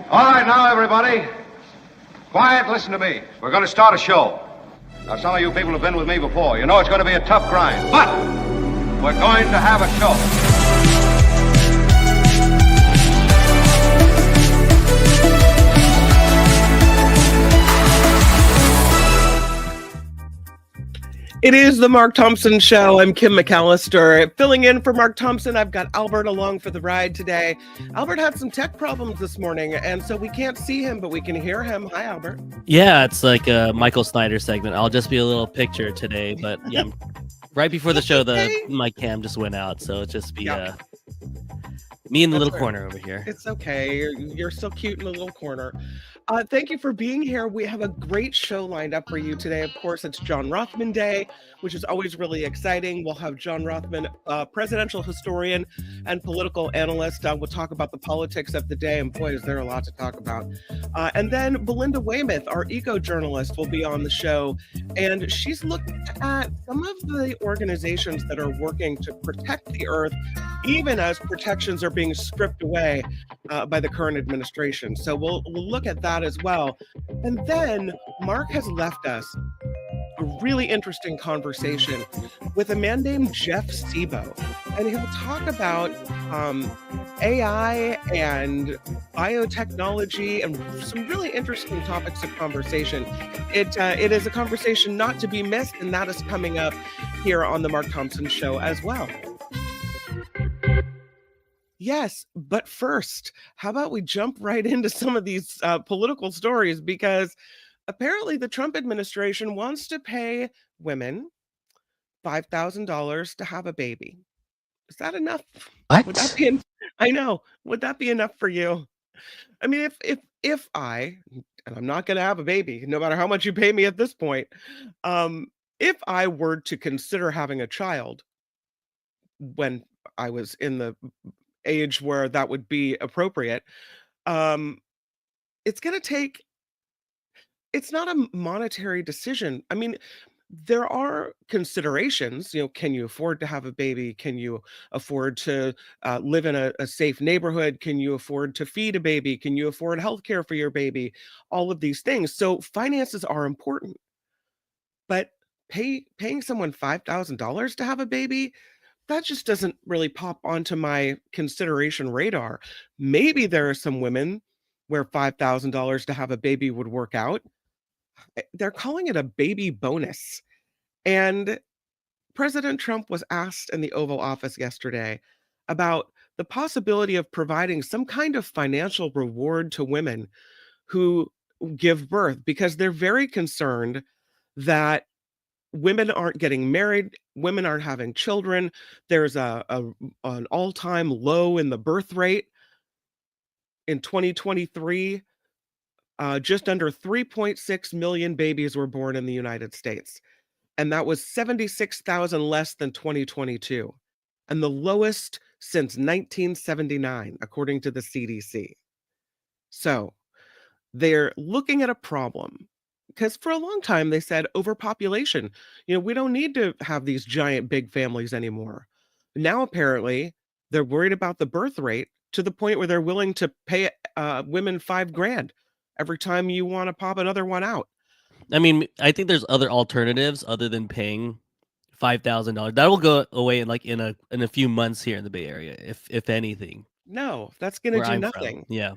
All right, now, everybody. Quiet, listen to me. We're going to start a show. Now, some of you people have been with me before. You know it's going to be a tough grind, but we're going to have a show. It is the Mark Thompson Show. I'm Kim McAllister. Filling in for Mark Thompson, I've got Albert along for the ride today. Albert had some tech problems this morning, and so we can't see him, but we can hear him. Hi, Albert. Yeah, it's like a Michael Snyder segment. I'll just be a little picture today, but yeah, right before the show, my cam just went out, so it'll just be me in the little corner over here. It's okay. You're so cute in the little corner. Thank you for being here. We have a great show lined up for you today. Of course, it's John Rothmann Day, which is always really exciting. We'll have John Rothmann, presidential historian and political analyst. We'll talk about the politics of the day, and boy, is there a lot to talk about. And then Belinda Weymouth, our eco-journalist, will be on the show, and she's looked at some of the organizations that are working to protect the earth, even as protections are being stripped away by the current administration. So we'll look at that as well. And then Mark has left us a really interesting conversation with a man named Jeff Sebo, and he'll talk about AI and biotechnology and some really interesting topics of conversation. It is a conversation not to be missed, and that is coming up here on the Mark Thompson Show as well. Yes, but first, how about we jump right into some of these political stories, because apparently the Trump administration wants to pay women $5,000 to have a baby. Is that enough? What? Would that be I know. Would that be enough for you? I mean, if I, and I'm not going to have a baby, no matter how much you pay me at this point, if I were to consider having a child when I was in the age where that would be appropriate, it's going to take, it's not a monetary decision. I mean, there are considerations, can you afford to have a baby? Can you afford to live in a safe neighborhood? Can you afford to feed a baby? Can you afford healthcare for your baby? All of these things. So finances are important, but paying someone $5,000 to have a baby, that just doesn't really pop onto my consideration radar. Maybe there are some women where $5,000 to have a baby would work out. They're calling it a baby bonus. And President Trump was asked in the Oval Office yesterday about the possibility of providing some kind of financial reward to women who give birth, because they're very concerned that women aren't getting married, women aren't having children. There's an all-time low in the birth rate. In 2023, just under 3.6 million babies were born in the United States, and that was 76,000 less than 2022, and the lowest since 1979, according to the CDC. So they're looking at a problem, because for a long time they said overpopulation. We don't need to have these giant big families anymore. Now apparently they're worried about the birth rate to the point where they're willing to pay women $5,000 every time you want to pop another one out. I mean, I think there's other alternatives other than paying $5,000. That will go away in a few months here in the Bay Area, if anything. No, that's going to do nothing. Yeah.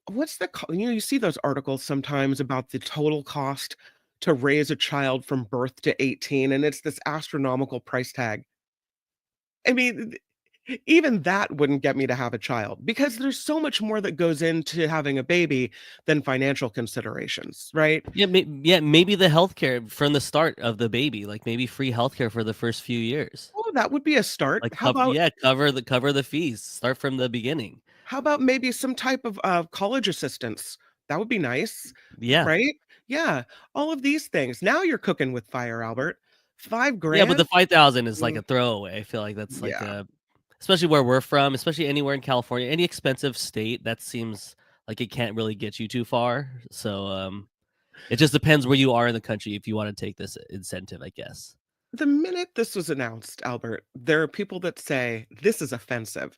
What's the you see those articles sometimes about the total cost to raise a child from birth to 18, and it's this astronomical price tag. I mean, even that wouldn't get me to have a child, because there's so much more that goes into having a baby than financial considerations, right? Yeah, maybe the healthcare from the start of the baby, like maybe free healthcare for the first few years. Oh, that would be a start. Like How about cover the fees. Start from the beginning. How about maybe some type of college assistance? That would be nice. Yeah. Right? Yeah. All of these things. Now you're cooking with fire, Albert. $5,000. Yeah, but the 5,000 is like a throwaway. I feel like that's like especially where we're from, especially anywhere in California, any expensive state, that seems like it can't really get you too far. So it just depends where you are in the country if you want to take this incentive, I guess. The minute this was announced, Albert, there are people that say this is offensive.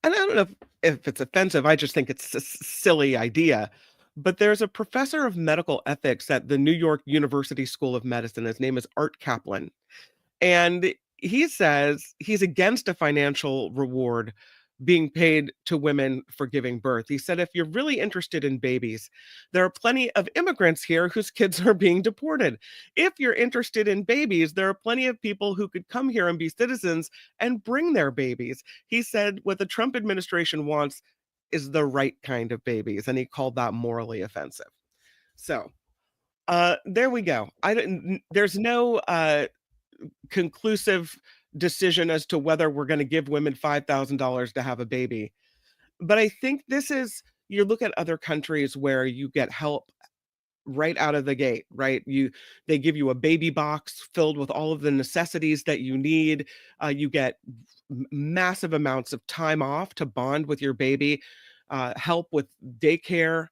And I don't know if it's offensive. I just think it's a silly idea. But there's a professor of medical ethics at the New York University School of Medicine. His name is Art Kaplan. And he says he's against a financial reward being paid to women for giving birth. He said, if you're really interested in babies, there are plenty of immigrants here whose kids are being deported. If you're interested in babies, there are plenty of people who could come here and be citizens and bring their babies. He said, what the Trump administration wants is the right kind of babies. And he called that morally offensive. So there we go. There's no conclusive decision as to whether we're going to give women $5,000 to have a baby. But I think you look at other countries where you get help right out of the gate, right? They give you a baby box filled with all of the necessities that you need. You get massive amounts of time off to bond with your baby, help with daycare,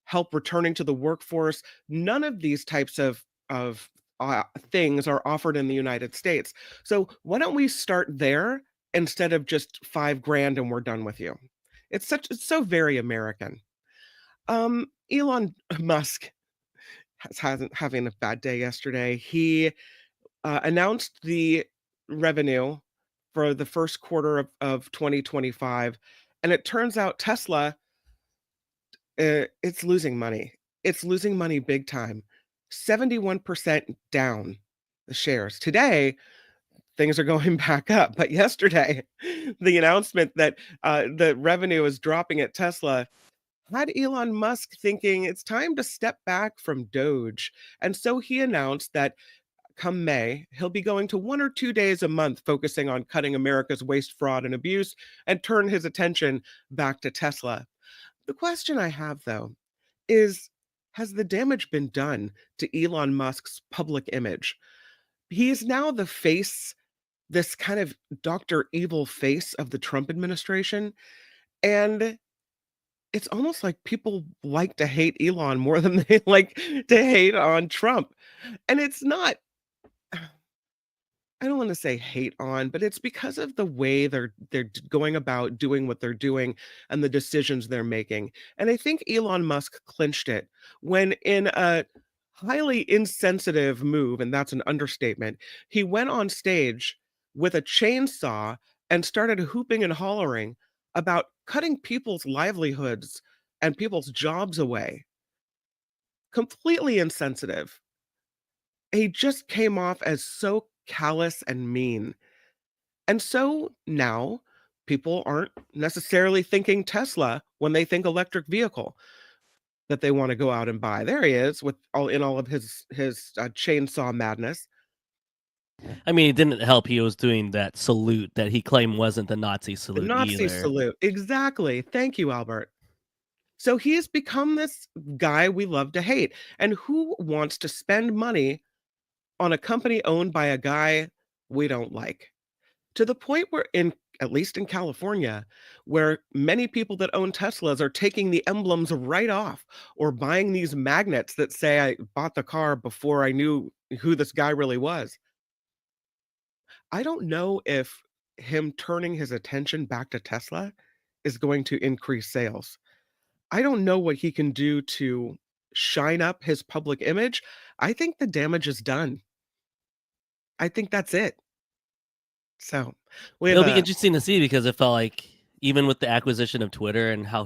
help returning to the workforce. None of these types of things are offered in the United States. So why don't we start there instead of just $5,000 and we're done with you? It's so very American. Elon Musk hasn't having a bad day yesterday. He announced the revenue for the first quarter of 2025, and it turns out Tesla, it's losing money. It's losing money big time. 71% down the shares. Today, things are going back up. But yesterday, the announcement that the revenue is dropping at Tesla had Elon Musk thinking it's time to step back from Doge. And so he announced that come May, he'll be going to 1 or 2 days a month focusing on cutting America's waste, fraud, and abuse and turn his attention back to Tesla. The question I have, though, is has the damage been done to Elon Musk's public image? He is now the face, this kind of Dr. Evil face of the Trump administration. And it's almost like people like to hate Elon more than they like to hate on Trump. And it's not, I don't want to say hate on, but it's because of the way they're going about doing what they're doing and the decisions they're making. And I think Elon Musk clinched it when in a highly insensitive move, and that's an understatement, he went on stage with a chainsaw and started hooping and hollering about cutting people's livelihoods and people's jobs away. Completely insensitive. He just came off as so callous and mean. And so now people aren't necessarily thinking Tesla when they think electric vehicle that they want to go out and buy. There he is with all of his chainsaw madness. I mean, it didn't help he was doing that salute that he claimed wasn't the Nazi The salute Nazi either. salute. Exactly. Thank you, Albert. So he has become this guy we love to hate. And who wants to spend money on a company owned by a guy we don't like? To the point where at least in California, where many people that own Teslas are taking the emblems right off or buying these magnets that say I bought the car before I knew who this guy really was. I don't know if him turning his attention back to Tesla is going to increase sales. I don't know what he can do to shine up his public image. I think the damage is done. I think that's it. So we have It'll be interesting to see because it felt like even with the acquisition of Twitter and how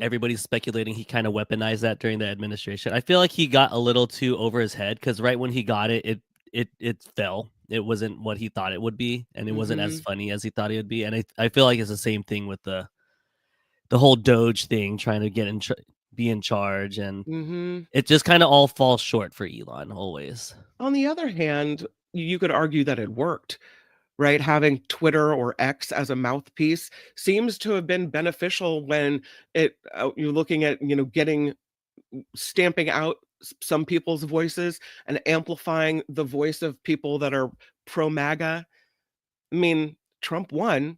everybody's speculating he kind of weaponized that during the administration. I feel like he got a little too over his head because right when he got it, it fell. It wasn't what he thought it would be, and it wasn't as funny as he thought it would be. And I feel like it's the same thing with the whole Doge thing, trying to get be in charge, and it just kind of all falls short for Elon always. On the other hand, you could argue that it worked, right? Having Twitter or X as a mouthpiece seems to have been beneficial when you're looking at, stamping out some people's voices and amplifying the voice of people that are pro MAGA. I mean, Trump won.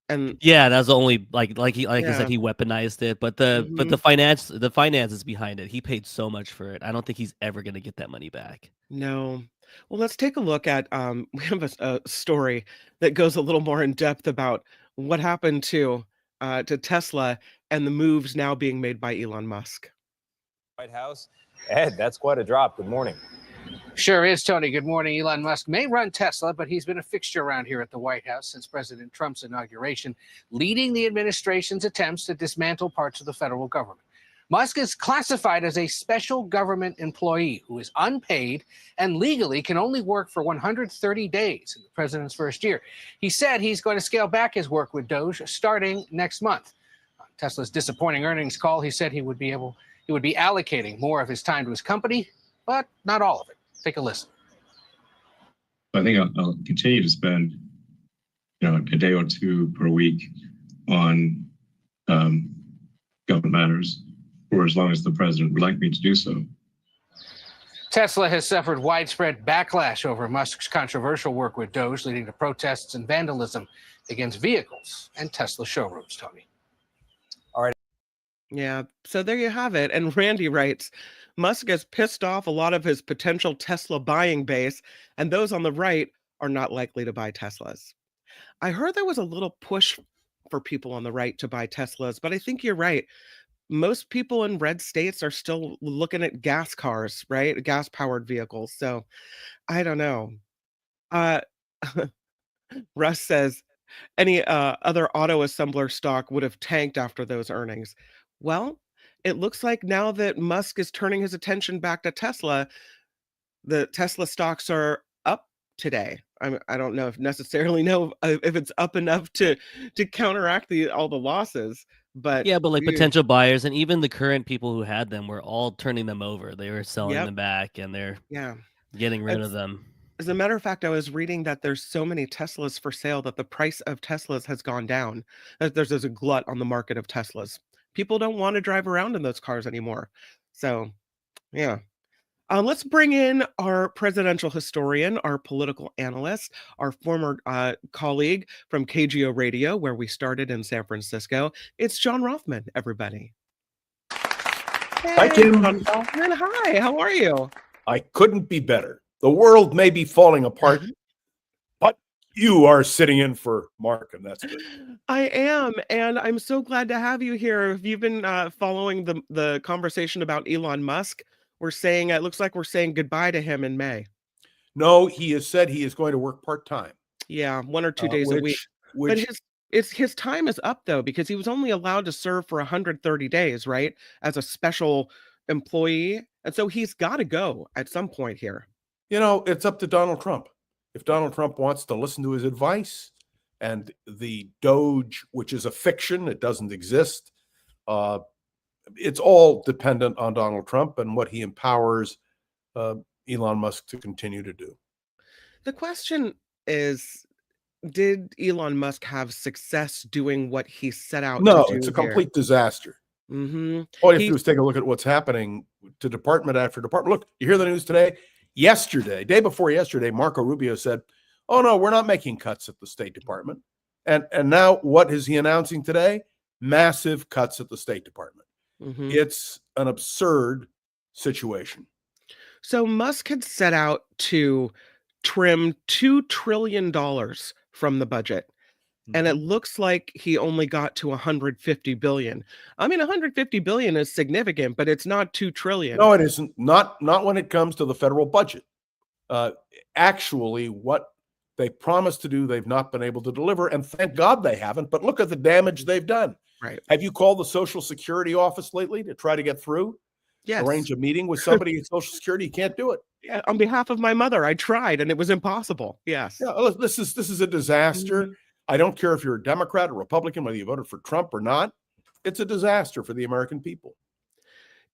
And yeah, that's the only I said, he weaponized it, but the finances behind it, he paid so much for it. I don't think he's ever going to get that money back. No. Well, let's take a look at we have a story that goes a little more in depth about what happened to Tesla and the moves now being made by Elon Musk. White House. Ed, that's quite a drop. Good morning. Sure is, Tony. Good morning. Elon Musk may run Tesla, but he's been a fixture around here at the White House since President Trump's inauguration, leading the administration's attempts to dismantle parts of the federal government. Musk is classified as a special government employee who is unpaid and legally can only work for 130 days in the president's first year. He said he's going to scale back his work with Doge starting next month. On Tesla's disappointing earnings call, he said he would be allocating more of his time to his company, but not all of it. Take a listen. I think I'll continue to spend, a day or two per week on government matters for as long as the president would like me to do so. Tesla has suffered widespread backlash over Musk's controversial work with Doge, leading to protests and vandalism against vehicles and Tesla showrooms, Tony. All right. Yeah, so there you have it. And Randy writes, Musk has pissed off a lot of his potential Tesla buying base, and those on the right are not likely to buy Teslas. I heard there was a little push for people on the right to buy Teslas, but I think you're right. Most people in red states are still looking at gas cars, right? Gas-powered vehicles. So I don't know. Russ says, any other auto assembler stock would have tanked after those earnings. Well, it looks like now that Musk is turning his attention back to Tesla, the Tesla stocks are up today. I don't know if necessarily know if it's up enough to counteract all the losses, but yeah, but like potential buyers and even the current people who had them were all turning them over. They were selling them back, and they're getting rid of them. As a matter of fact, I was reading that there's so many Teslas for sale that the price of Teslas has gone down. There's a glut on the market of Teslas. People don't want to drive around in those cars anymore. So, yeah. Let's bring in our presidential historian, our political analyst, our former colleague from KGO Radio, where we started in San Francisco. It's John Rothmann, everybody. Hey, hi, Kim. John Rothmann. Hi, how are you? I couldn't be better. The world may be falling apart, but you are sitting in for Mark, and that's good. I am, and I'm so glad to have you here. If you've been following the conversation about Elon Musk, it looks like we're saying goodbye to him in May. No, he has said he is going to work part-time. Yeah, 1 or 2 days a week. But his time is up, though, because he was only allowed to serve for 130 days, right, as a special employee. And so he's got to go at some point here. It's up to Donald Trump. If Donald Trump wants to listen to his advice, and the Doge, which is a fiction, it doesn't exist, it's all dependent on Donald Trump and what he empowers Elon Musk to continue to do. The question is, did Elon Musk have success doing what he set out to do? No, it's a complete disaster. Mm-hmm. All you have to do is take a look at what's happening to department after department. Look, you hear the news today? Day before yesterday, Marco Rubio said, oh, no, we're not making cuts at the State Department. And now what is he announcing today? Massive cuts at the State Department. Mm-hmm. It's an absurd situation. So Musk had set out to trim $2 trillion from the budget. Mm-hmm. And it looks like he only got to 150 billion. I mean, 150 billion is significant, but it's not 2 trillion. No, it isn't. Not when it comes to the federal budget. Actually, what they promised to do, they've not been able to deliver. And thank God they haven't. But look at the damage they've done. Right. Have you called the Social Security office lately to try to get through? Yes. Arrange a meeting with somebody at Social Security? You can't do it. Yeah, on behalf of my mother, I tried, and it was impossible. Yes. Yeah, this is a disaster. Mm-hmm. I don't care if you're a Democrat or Republican, whether you voted for Trump or not. It's a disaster for the American people.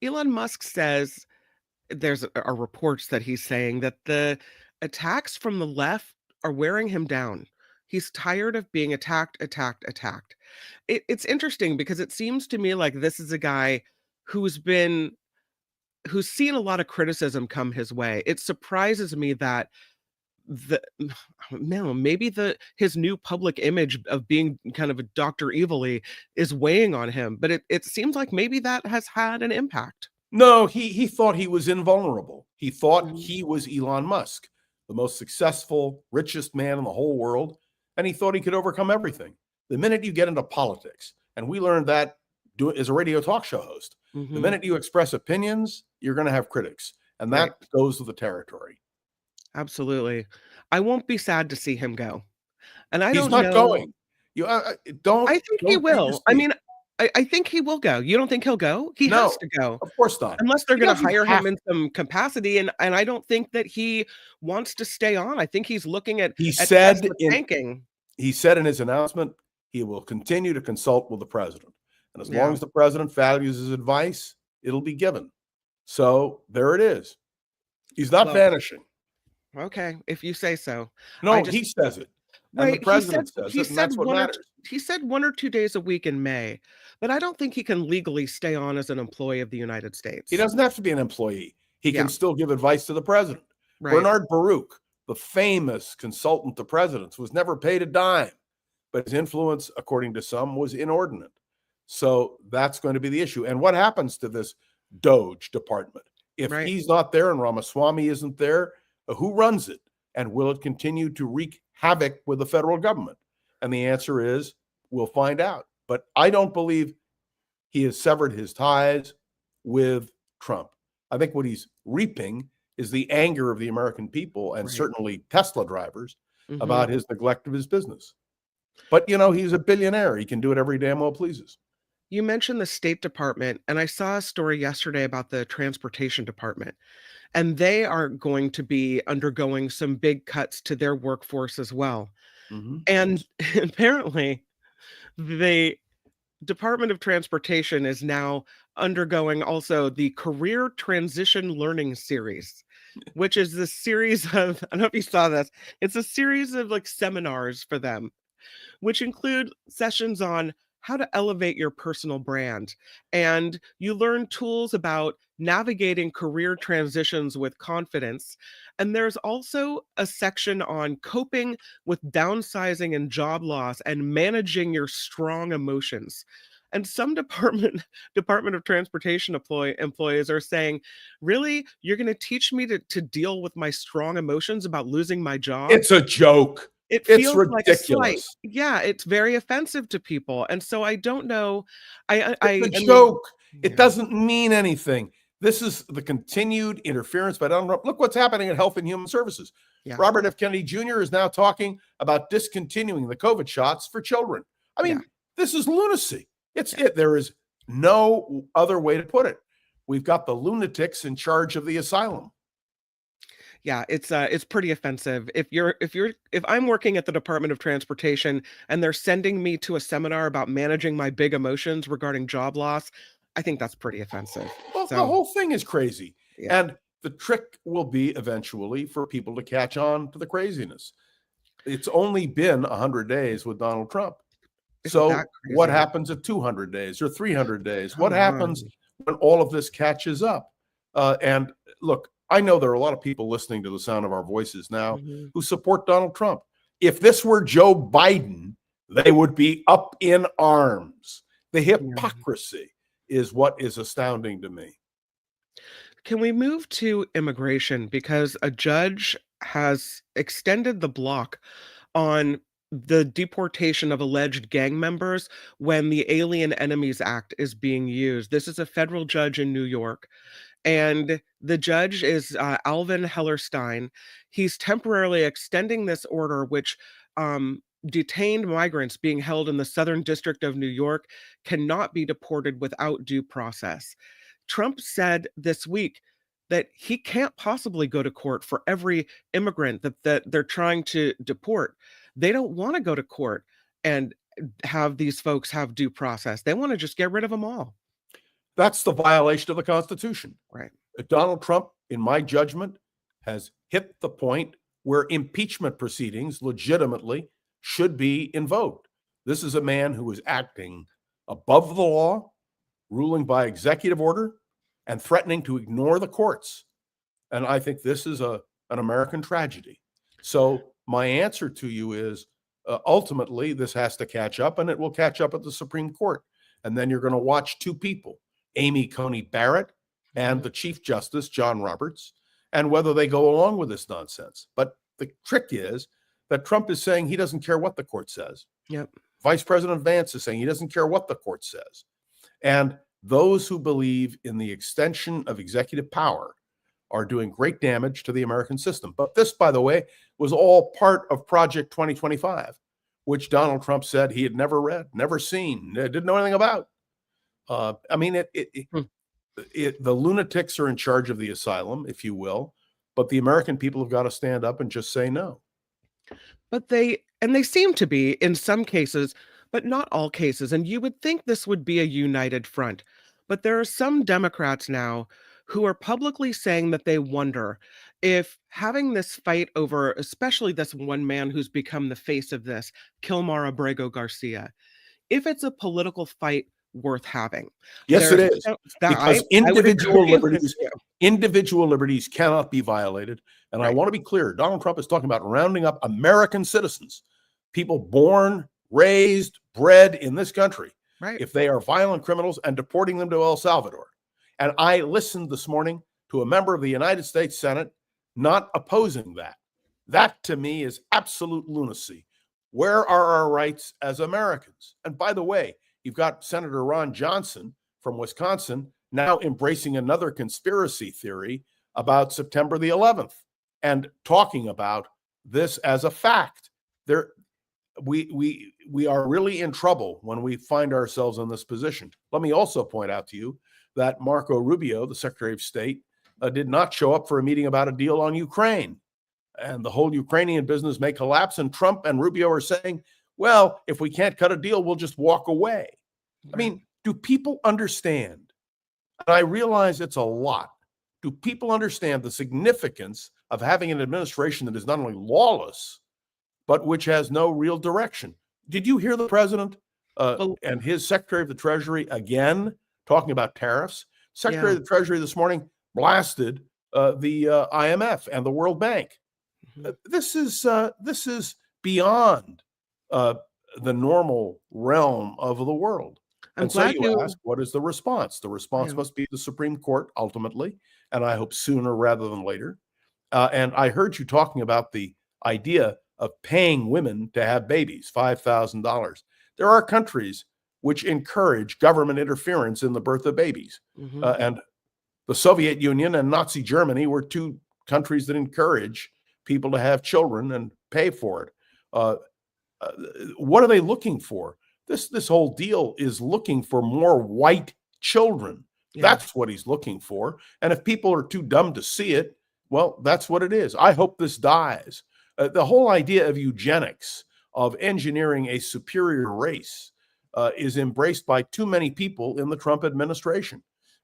Elon Musk says are reports that he's saying that the attacks from the left are wearing him down. He's tired of being attacked. It's interesting because it seems to me like this is a guy who's seen a lot of criticism come his way. It surprises me that maybe his new public image of being kind of a Dr. Evilly is weighing on him, but it seems like maybe that has had an impact. No, he thought he was invulnerable. He thought he was Elon Musk, the most successful, richest man in the whole world, and he thought he could overcome everything. The minute you get into politics, and we learned that as a radio talk show host, the minute you express opinions, you're going to have critics, and that goes with the territory. Absolutely. I won't be sad to see him go. And I He's don't not know. going. You don't. I think he will. I mean, I think he will go. You don't think he'll go? He No, has to go. of course not. Unless they're He going to doesn't hire have him in some capacity. And I don't think that he wants to stay on. I think he's looking at Tesla tanking. He said in his announcement, he will continue to consult with the president. And as long as the president values his advice, it'll be given. So there it is. He's not vanishing. Okay, if you say so. No, he says it. And the president says it, and that's what matters. He said 1 or 2 days a week in May, but I don't think he can legally stay on as an employee of the United States. He doesn't have to be an employee. He can still give advice to the president. Right. Bernard Baruch, the famous consultant to presidents, was never paid a dime, but his influence, according to some, was inordinate. So that's going to be the issue. And what happens to this Doge department? If he's not there and Ramaswamy isn't there, who runs it? And will it continue to wreak havoc with the federal government? And the answer is, we'll find out. But I don't believe he has severed his ties with Trump. I think what he's reaping is the anger of the American people and certainly Tesla drivers about his neglect of his business. But, you know, he's a billionaire. He can do it every damn well pleases. You mentioned the State Department, and I saw a story yesterday about the Transportation Department, and they are going to be undergoing some big cuts to their workforce as well. And apparently, the Department of Transportation is now undergoing also the Career Transition Learning Series, which is the series of, I don't know if you saw this, it's a series of like seminars for them, which include sessions on how to elevate your personal brand. And you learn tools about navigating career transitions with confidence. And there's also a section on coping with downsizing and job loss and managing your strong emotions. And some Department of Transportation employees are saying, really, you're going to teach me to deal with my strong emotions about losing my job? It's a joke. It's ridiculous. Like a slight. Yeah, it's very offensive to people. And so I don't know. It's a joke. It doesn't mean anything. This is the continued interference by Donald Trump. Look what's happening at Health and Human Services. Robert F. Kennedy Jr. is now talking about discontinuing the COVID shots for children. I mean, this is lunacy. There is no other way to put it. We've got the lunatics in charge of the asylum. Yeah, it's pretty offensive. If I'm working at the Department of Transportation and they're sending me to a seminar about managing my big emotions regarding job loss, I think that's pretty offensive. Well, the whole thing is crazy. And the trick will be eventually for people to catch on to the craziness. It's only been 100 days with Donald Trump. So what happens at 200 days or 300 days? What happens when all of this catches up? And look, I know there are a lot of people listening to the sound of our voices now who support Donald Trump. If this were Joe Biden, they would be up in arms. The hypocrisy is what is astounding to me. Can we move to immigration? Because a judge has extended the block on the deportation of alleged gang members when the Alien Enemies Act is being used. This is a federal judge in New York. And the judge is Alvin Hellerstein. He's temporarily extending this order, which detained migrants being held in the Southern District of New York cannot be deported without due process. Trump said this week that he can't possibly go to court for every immigrant that they're trying to deport. They don't want to go to court and have these folks have due process. They want to just get rid of them all. That's the violation of the Constitution. Right. Donald Trump, in my judgment, has hit the point where impeachment proceedings legitimately should be invoked. This is a man who is acting above the law, ruling by executive order, and threatening to ignore the courts. And I think this is an American tragedy. So my answer to you is ultimately this has to catch up, and it will catch up at the Supreme Court. And then you're going to watch two people, Amy Coney Barrett and the Chief Justice, John Roberts, and whether they go along with this nonsense. But the trick is that Trump is saying he doesn't care what the court says. Vice President Vance is saying he doesn't care what the court says. And those who believe in the extension of executive power are doing great damage to the American system. But this, by the way, was all part of Project 2025, which Donald Trump said he had never read, never seen, didn't know anything about. I mean, the lunatics are in charge of the asylum, if you will, but the American people have got to stand up and just say no. But they seem to be in some cases, but not all cases. And you would think this would be a united front. But there are some Democrats now who are publicly saying that they wonder if having this fight over, especially this one man who's become the face of this, Kilmar Abrego Garcia, if it's a political fight worth having. Yes, it is. Because I individual liberties cannot be violated. And I want to be clear, Donald Trump is talking about rounding up American citizens, people born, raised, bred in this country, if they are violent criminals, and deporting them to El Salvador. And I listened this morning to a member of the United States Senate not opposing that. That, to me, is absolute lunacy. Where are our rights as Americans? And by the way, you've got Senator Ron Johnson from Wisconsin now embracing another conspiracy theory about September the 11th and talking about this as a fact. We are really in trouble when we find ourselves in this position. Let me also point out to you that Marco Rubio, the Secretary of State, did not show up for a meeting about a deal on Ukraine. And the whole Ukrainian business may collapse. And Trump and Rubio are saying, well, if we can't cut a deal, we'll just walk away. I mean, do people understand? And I realize it's a lot. Do people understand the significance of having an administration that is not only lawless, but which has no real direction? Did you hear the president and his Secretary of the Treasury again talking about tariffs? Secretary of the Treasury this morning blasted the IMF and the World Bank. This is beyond the normal realm of the world. And so you ask, what is the response? The response must be the Supreme Court ultimately, and I hope sooner rather than later. And I heard you talking about the idea of paying women to have babies, $5,000. There are countries which encourage government interference in the birth of babies. And the Soviet Union and Nazi Germany were two countries that encourage people to have children and pay for it. What are they looking for? This whole deal is looking for more white children. That's what he's looking for. And if people are too dumb to see it, well, that's what it is. I hope this dies. The whole idea of eugenics, of engineering a superior race, is embraced by too many people in the Trump administration.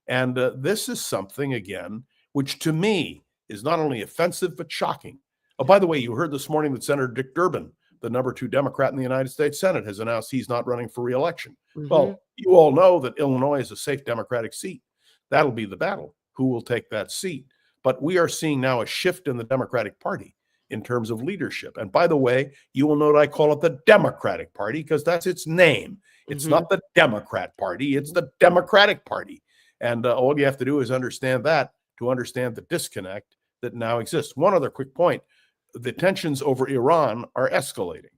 And this is something, again, which to me is not only offensive, but shocking. Oh, by the way, you heard this morning that Senator Dick Durbin, the number 2 Democrat in the United States Senate, has announced he's not running for re-election. Well, you all know that Illinois is a safe Democratic seat. That'll be the battle. Who will take that seat? But we are seeing now a shift in the Democratic Party in terms of leadership. And by the way, you will note I call it the Democratic Party because that's its name. It's not the Democrat Party. It's the Democratic Party. And all you have to do is understand that to understand the disconnect that now exists. One other quick point. The tensions over Iran are escalating,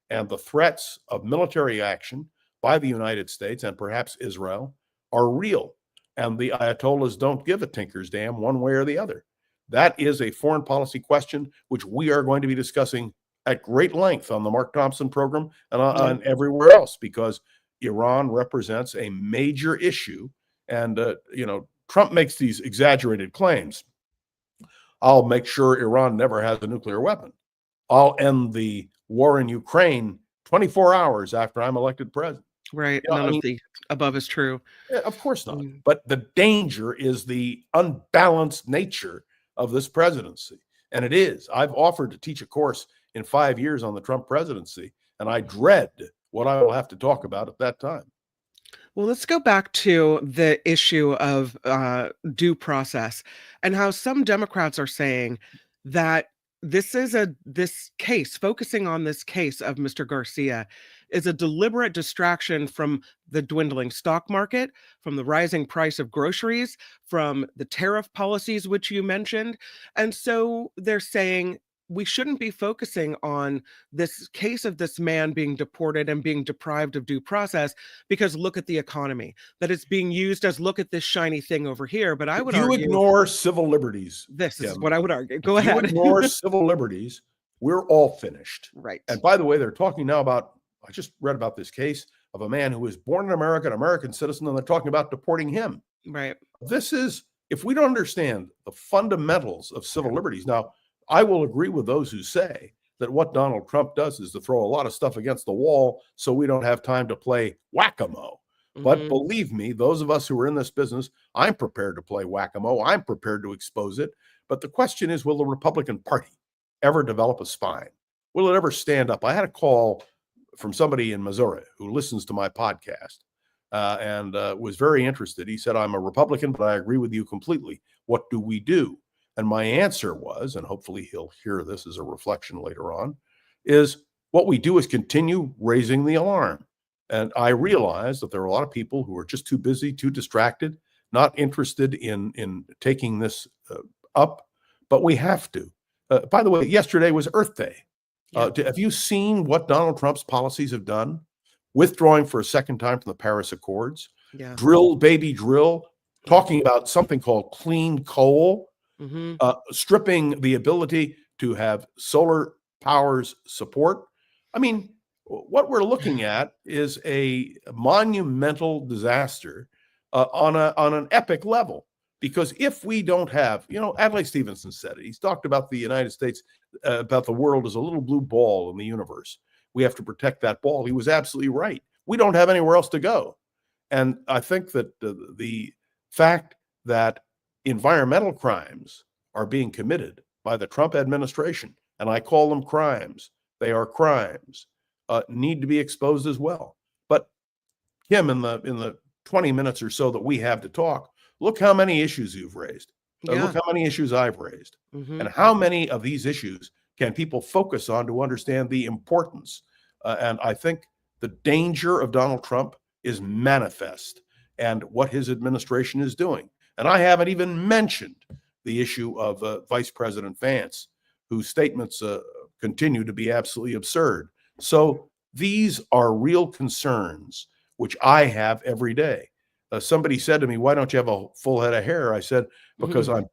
and the threats of military action by the United States and perhaps Israel are real. And the Ayatollahs don't give a tinker's damn one way or the other. That is a foreign policy question, which we are going to be discussing at great length on the Mark Thompson program and on everywhere else, because Iran represents a major issue. And, Trump makes these exaggerated claims. I'll make sure Iran never has a nuclear weapon. I'll end the war in Ukraine 24 hours after I'm elected president. Right. None of the above is true. Of course not. But the danger is the unbalanced nature of this presidency. And it is. I've offered to teach a course in 5 years on the Trump presidency, and I dread what I will have to talk about at that time. Well, let's go back to the issue of due process and how some Democrats are saying that this case, focusing on this case of Mr. Garcia, is a deliberate distraction from the dwindling stock market, from the rising price of groceries, from the tariff policies, which you mentioned. And so they're saying we shouldn't be focusing on this case of this man being deported and being deprived of due process, because look at the economy, that it's being used as look at this shiny thing over here. But I would If you argue ignore civil liberties, this is Kim, what I would argue. Go if you ahead. ignore civil liberties, we're all finished. Right. And by the way, they're talking now about, I just read about this case of a man who was born in America, an American citizen, and they're talking about deporting him. Right. This is, if we don't understand the fundamentals of civil liberties. Now, I will agree with those who say that what Donald Trump does is to throw a lot of stuff against the wall so we don't have time to play whack-a-mole. But believe me, those of us who are in this business, I'm prepared to play whack-a-mole. I'm prepared to expose it. But the question is, will the Republican Party ever develop a spine? Will it ever stand up? I had a call from somebody in Missouri who listens to my podcast and was very interested. He said, I'm a Republican, but I agree with you completely. What do we do? And my answer was, and hopefully he'll hear this as a reflection later on, is what we do is continue raising the alarm. And I realize that there are a lot of people who are just too busy, too distracted, not interested in taking this up, but we have to. By the way, yesterday was Earth Day. Have you seen what Donald Trump's policies have done? Withdrawing for a second time from the Paris Accords, drill, baby, drill, talking about something called clean coal, stripping the ability to have solar powers support. I mean, what we're looking at is a monumental disaster on an epic level. Because if we don't have, Adlai Stevenson said it. He's talked about the United States, about the world as a little blue ball in the universe. We have to protect that ball. He was absolutely right. We don't have anywhere else to go. And I think that the fact that environmental crimes are being committed by the Trump administration, and I call them crimes, they are crimes, need to be exposed as well. But Kim, in the 20 minutes or so that we have to talk, look how many issues you've raised. Look how many issues I've raised. And how many of these issues can people focus on to understand the importance? And I think the danger of Donald Trump is manifest, and what his administration is doing. And I haven't even mentioned the issue of Vice President Vance, whose statements continue to be absolutely absurd. So these are real concerns, which I have every day. Somebody said to me, why don't you have a full head of hair? I said, because I'm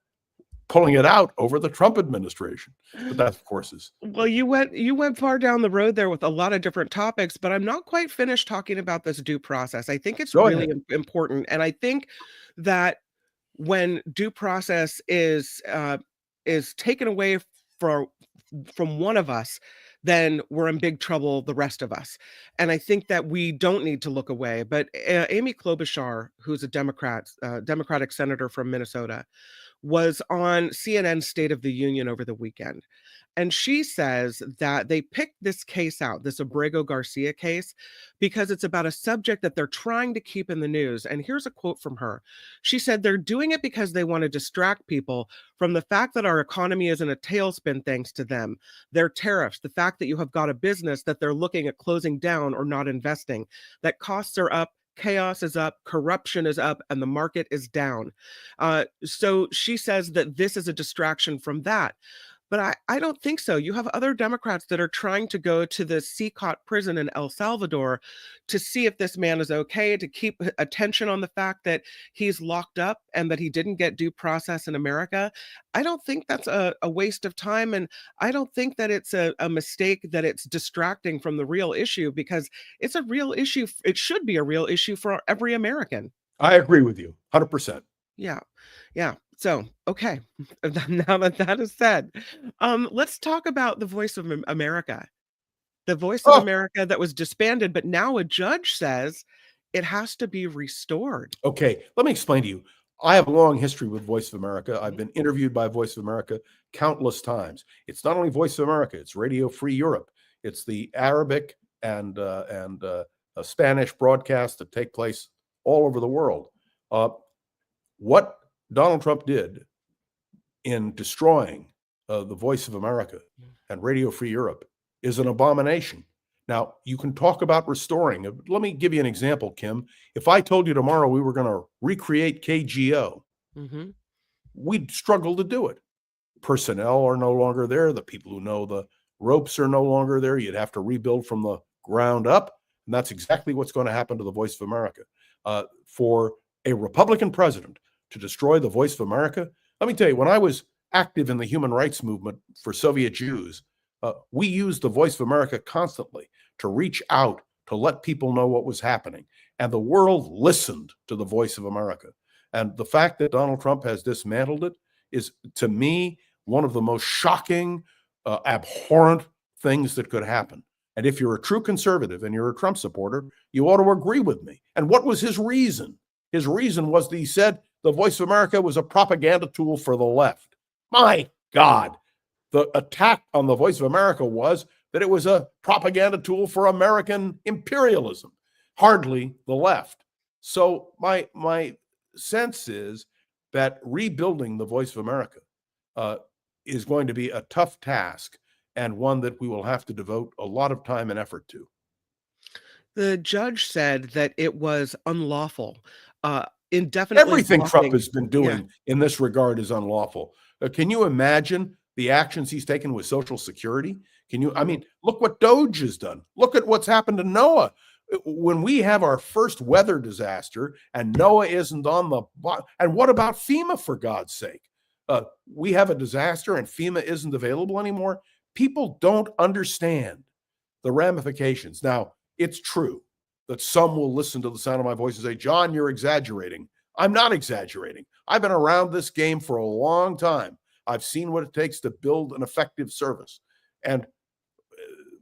pulling it out over the Trump administration. But that, of course, is... Well, you went far down the road there with a lot of different topics, but I'm not quite finished talking about this due process. I think it's really important. And I think that when due process is taken away from one of us, then we're in big trouble, the rest of us. And I think that we don't need to look away. But Amy Klobuchar, who's a Democratic senator from Minnesota, was on CNN's State of the Union over the weekend. And she says that they picked this case out, this Abrego Garcia case, because it's about a subject that they're trying to keep in the news. And here's a quote from her. She said, they're doing it because they want to distract people from the fact that our economy is in a tailspin thanks to them. Their tariffs, the fact that you have got a business that they're looking at closing down or not investing, that costs are up, chaos is up, corruption is up, and the market is down. So she says that this is a distraction from that. But I don't think so. You have other Democrats that are trying to go to the CCOT prison in El Salvador to see if this man is okay, to keep attention on the fact that he's locked up and that he didn't get due process in America. I don't think that's a waste of time. And I don't think that it's a mistake, that it's distracting from the real issue, because it's a real issue. It should be a real issue for every American. I agree with you 100%. Yeah. So, okay. Now that is said, let's talk about the Voice of America. The Voice of America that was disbanded, but now a judge says it has to be restored. Okay, let me explain to you. I have a long history with Voice of America. I've been interviewed by Voice of America countless times. It's not only Voice of America, it's Radio Free Europe. It's the Arabic and Spanish broadcasts that take place all over the world. What Donald Trump did in destroying the Voice of America and Radio Free Europe is an abomination. Now, you can talk about restoring. Let me give you an example, Kim. If I told you tomorrow we were going to recreate KGO, we'd struggle to do it. personnel are no longer there. The people who know the ropes are no longer there. You'd have to rebuild from the ground up. And that's exactly what's going to happen to the Voice of America. For a Republican president to destroy the Voice of America, let me tell you, when I was active in the human rights movement for Soviet Jews, we used the Voice of America constantly to reach out, to let people know what was happening. And the world listened to the Voice of America. And the fact that Donald Trump has dismantled it is, to me, one of the most shocking, abhorrent things that could happen. And if you're a true conservative and you're a Trump supporter, you ought to agree with me. And what was his reason? His reason was that he said the Voice of America was a propaganda tool for the left. My God, the attack on the Voice of America was that it was a propaganda tool for American imperialism, hardly the left. So my sense is that rebuilding the Voice of America is going to be a tough task, and one that we will have to devote a lot of time and effort to. The judge said that it was unlawful. Indefinitely Everything Trump blocking- has been doing in this regard is unlawful. Can you imagine the actions he's taken with Social Security? I mean, look what Doge has done. Look at what's happened to NOAA. When we have our first weather disaster and NOAA isn't on the bottom, and what about FEMA, for God's sake? We have a disaster and FEMA isn't available anymore. People don't understand the ramifications. Now, it's true that some will listen to the sound of my voice and say, John, you're exaggerating. I'm not exaggerating. I've been around this game for a long time. I've seen what it takes to build an effective service. And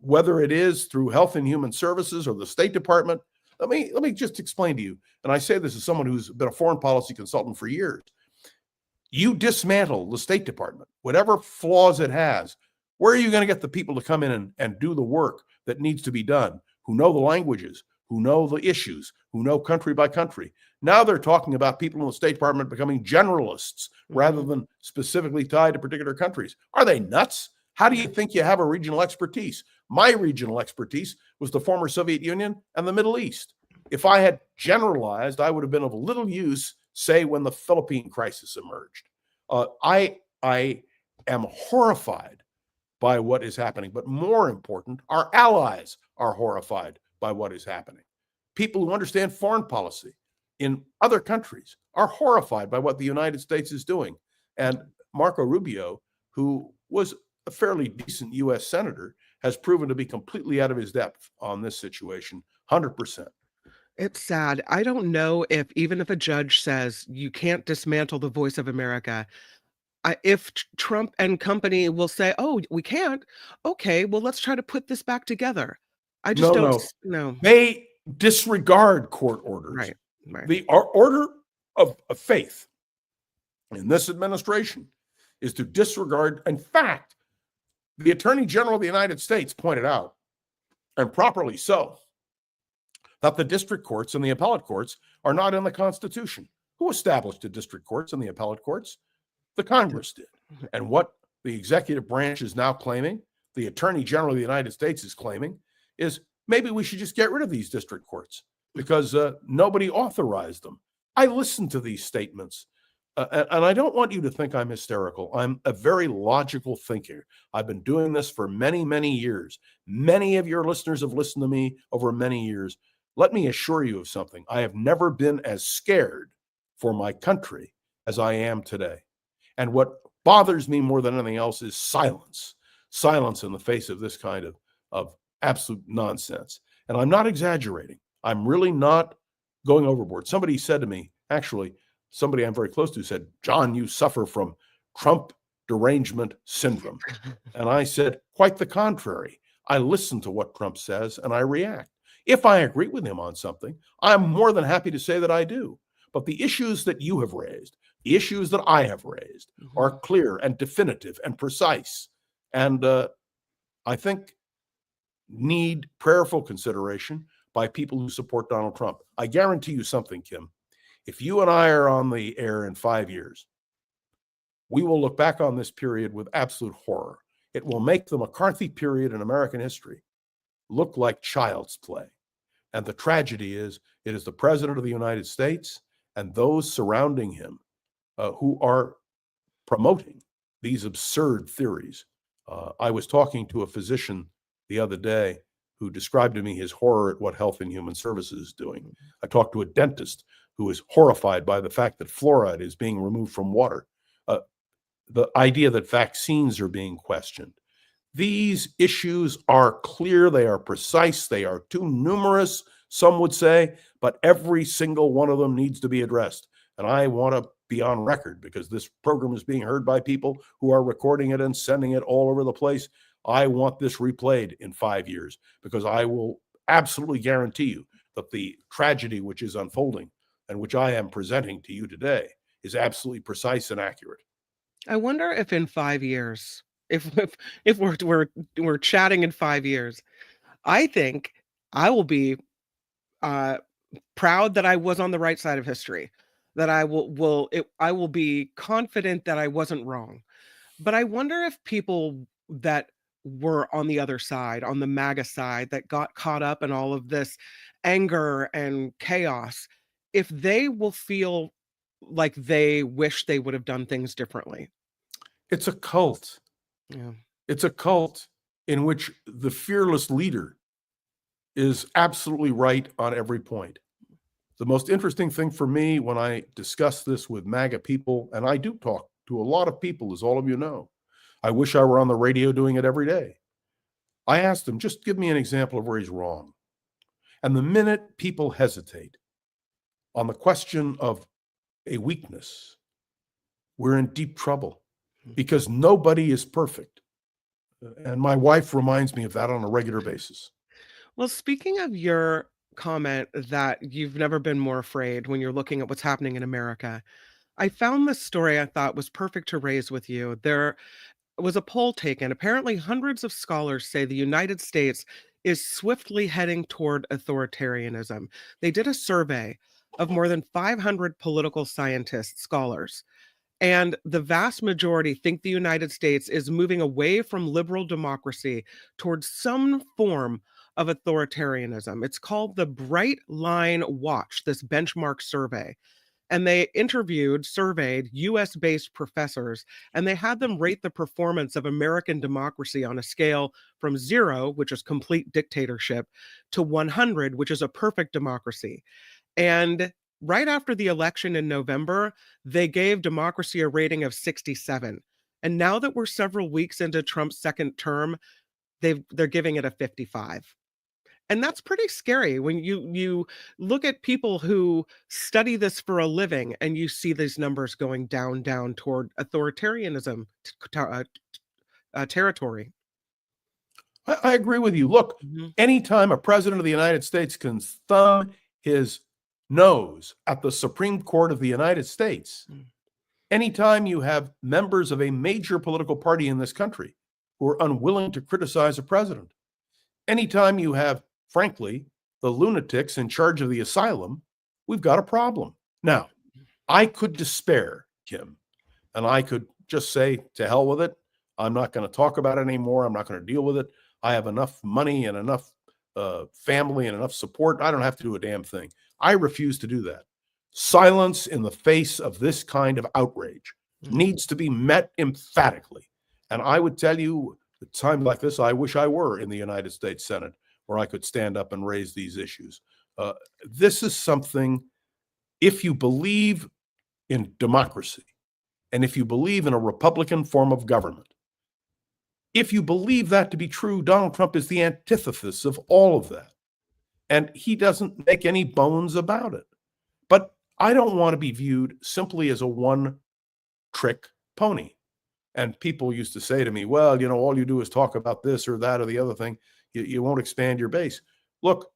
whether it is through Health and Human Services or the State Department, let me just explain to you, and I say this as someone who's been a foreign policy consultant for years. You dismantle the State Department, whatever flaws it has, where are you going to get the people to come in and do the work that needs to be done, who know the languages, who know the issues, who know country by country? Now they're talking about people in the State Department becoming generalists rather than specifically tied to particular countries. Are they nuts? How do you think you have a regional expertise? My regional expertise was the former Soviet Union and the Middle East. If I had generalized, I would have been of little use, say, when the Philippine crisis emerged. I am horrified by what is happening, but more important, our allies are horrified by what is happening. People who understand foreign policy in other countries are horrified by what the United States is doing. And Marco Rubio, who was a fairly decent U.S. senator, has proven to be completely out of his depth on this situation, 100%. It's sad. I don't know if, even if a judge says you can't dismantle the Voice of America, if Trump and company will say, oh, we can't, okay, well, let's try to put this back together. I just don't know. They disregard court orders. Right. The order of faith in this administration is to disregard. In fact, the Attorney General of the United States pointed out, and properly so, that the district courts and the appellate courts are not in the Constitution. Who established the district courts and the appellate courts? The Congress did. And what the executive branch is now claiming, the Attorney General of the United States is claiming, is maybe we should just get rid of these district courts because nobody authorized them. I listened to these statements, and I don't want you to think I'm hysterical. I'm a very logical thinker. I've been doing this for many, many years. Many of your listeners have listened to me over many years. Let me assure you of something. I have never been as scared for my country as I am today. And what bothers me more than anything else is silence. Silence in the face of this kind of absolute nonsense. And I'm not exaggerating. I'm really not going overboard. Somebody said to me, actually, somebody I'm very close to said, John, you suffer from Trump derangement syndrome. And I said, quite the contrary. I listen to what Trump says and I react. If I agree with him on something, I'm more than happy to say that I do. But the issues that you have raised, the issues that I have raised, are clear and definitive and precise. And I think need prayerful consideration by people who support Donald Trump. I guarantee you something, Kim. If you and I are on the air in 5 years, we will look back on this period with absolute horror. It will make the McCarthy period in American history look like child's play. And the tragedy is, it is the President of the United States and those surrounding him who are promoting these absurd theories. I was talking to a physician the other day who described to me his horror at what Health and Human Services is doing. I talked to a dentist who is horrified by the fact that fluoride is being removed from water. The idea that vaccines are being questioned. These issues are clear, they are precise, they are too numerous, some would say, but every single one of them needs to be addressed. And I want to be on record, because this program is being heard by people who are recording it and sending it all over the place. I want this replayed in 5 years, because I will absolutely guarantee you that the tragedy which is unfolding and which I am presenting to you today is absolutely precise and accurate. I wonder if in 5 years, if we're chatting in 5 years, I think I will be proud that I was on the right side of history, that I will be confident that I wasn't wrong. But I wonder if people that were on the other side, on the MAGA side, that got caught up in all of this anger and chaos, if they will feel like they wish they would have done things differently. It's a cult. Yeah. It's a cult in which the fearless leader is absolutely right on every point. The most interesting thing for me when I discuss this with MAGA people, and I do talk to a lot of people, as all of you know, I wish I were on the radio doing it every day. I asked them, just give me an example of where he's wrong. And the minute people hesitate on the question of a weakness, we're in deep trouble, because nobody is perfect. And my wife reminds me of that on a regular basis. Well, speaking of your comment that you've never been more afraid when you're looking at what's happening in America, I found this story I thought was perfect to raise with you. There was a poll taken. Apparently, hundreds of scholars say the United States is swiftly heading toward authoritarianism. They did a survey of more than 500 political scientists, scholars, and the vast majority think the United States is moving away from liberal democracy towards some form of authoritarianism. It's called the Bright Line Watch, this benchmark survey. And they surveyed US-based professors, and they had them rate the performance of American democracy on a scale from 0, which is complete dictatorship, to 100, which is a perfect democracy. And right after the election in November, they gave democracy a rating of 67. And now that we're several weeks into Trump's second term, they're giving it a 55. And that's pretty scary when you look at people who study this for a living and you see these numbers going down toward authoritarianism territory. I agree with you. Look, anytime a president of the United States can thumb his nose at the Supreme Court of the United States, anytime you have members of a major political party in this country who are unwilling to criticize a president, anytime you have, frankly, the lunatics in charge of the asylum, we've got a problem. Now, I could despair, Kim, and I could just say, to hell with it. I'm not going to talk about it anymore. I'm not going to deal with it. I have enough money and enough family and enough support. I don't have to do a damn thing. I refuse to do that. Silence in the face of this kind of outrage needs to be met emphatically. And I would tell you, at times like this, I wish I were in the United States Senate, where I could stand up and raise these issues. This is something, if you believe in democracy, and if you believe in a Republican form of government, if you believe that to be true, Donald Trump is the antithesis of all of that. And he doesn't make any bones about it. But I don't want to be viewed simply as a one-trick pony. And people used to say to me, well, you know, all you do is talk about this or that or the other thing. You won't expand your base. Look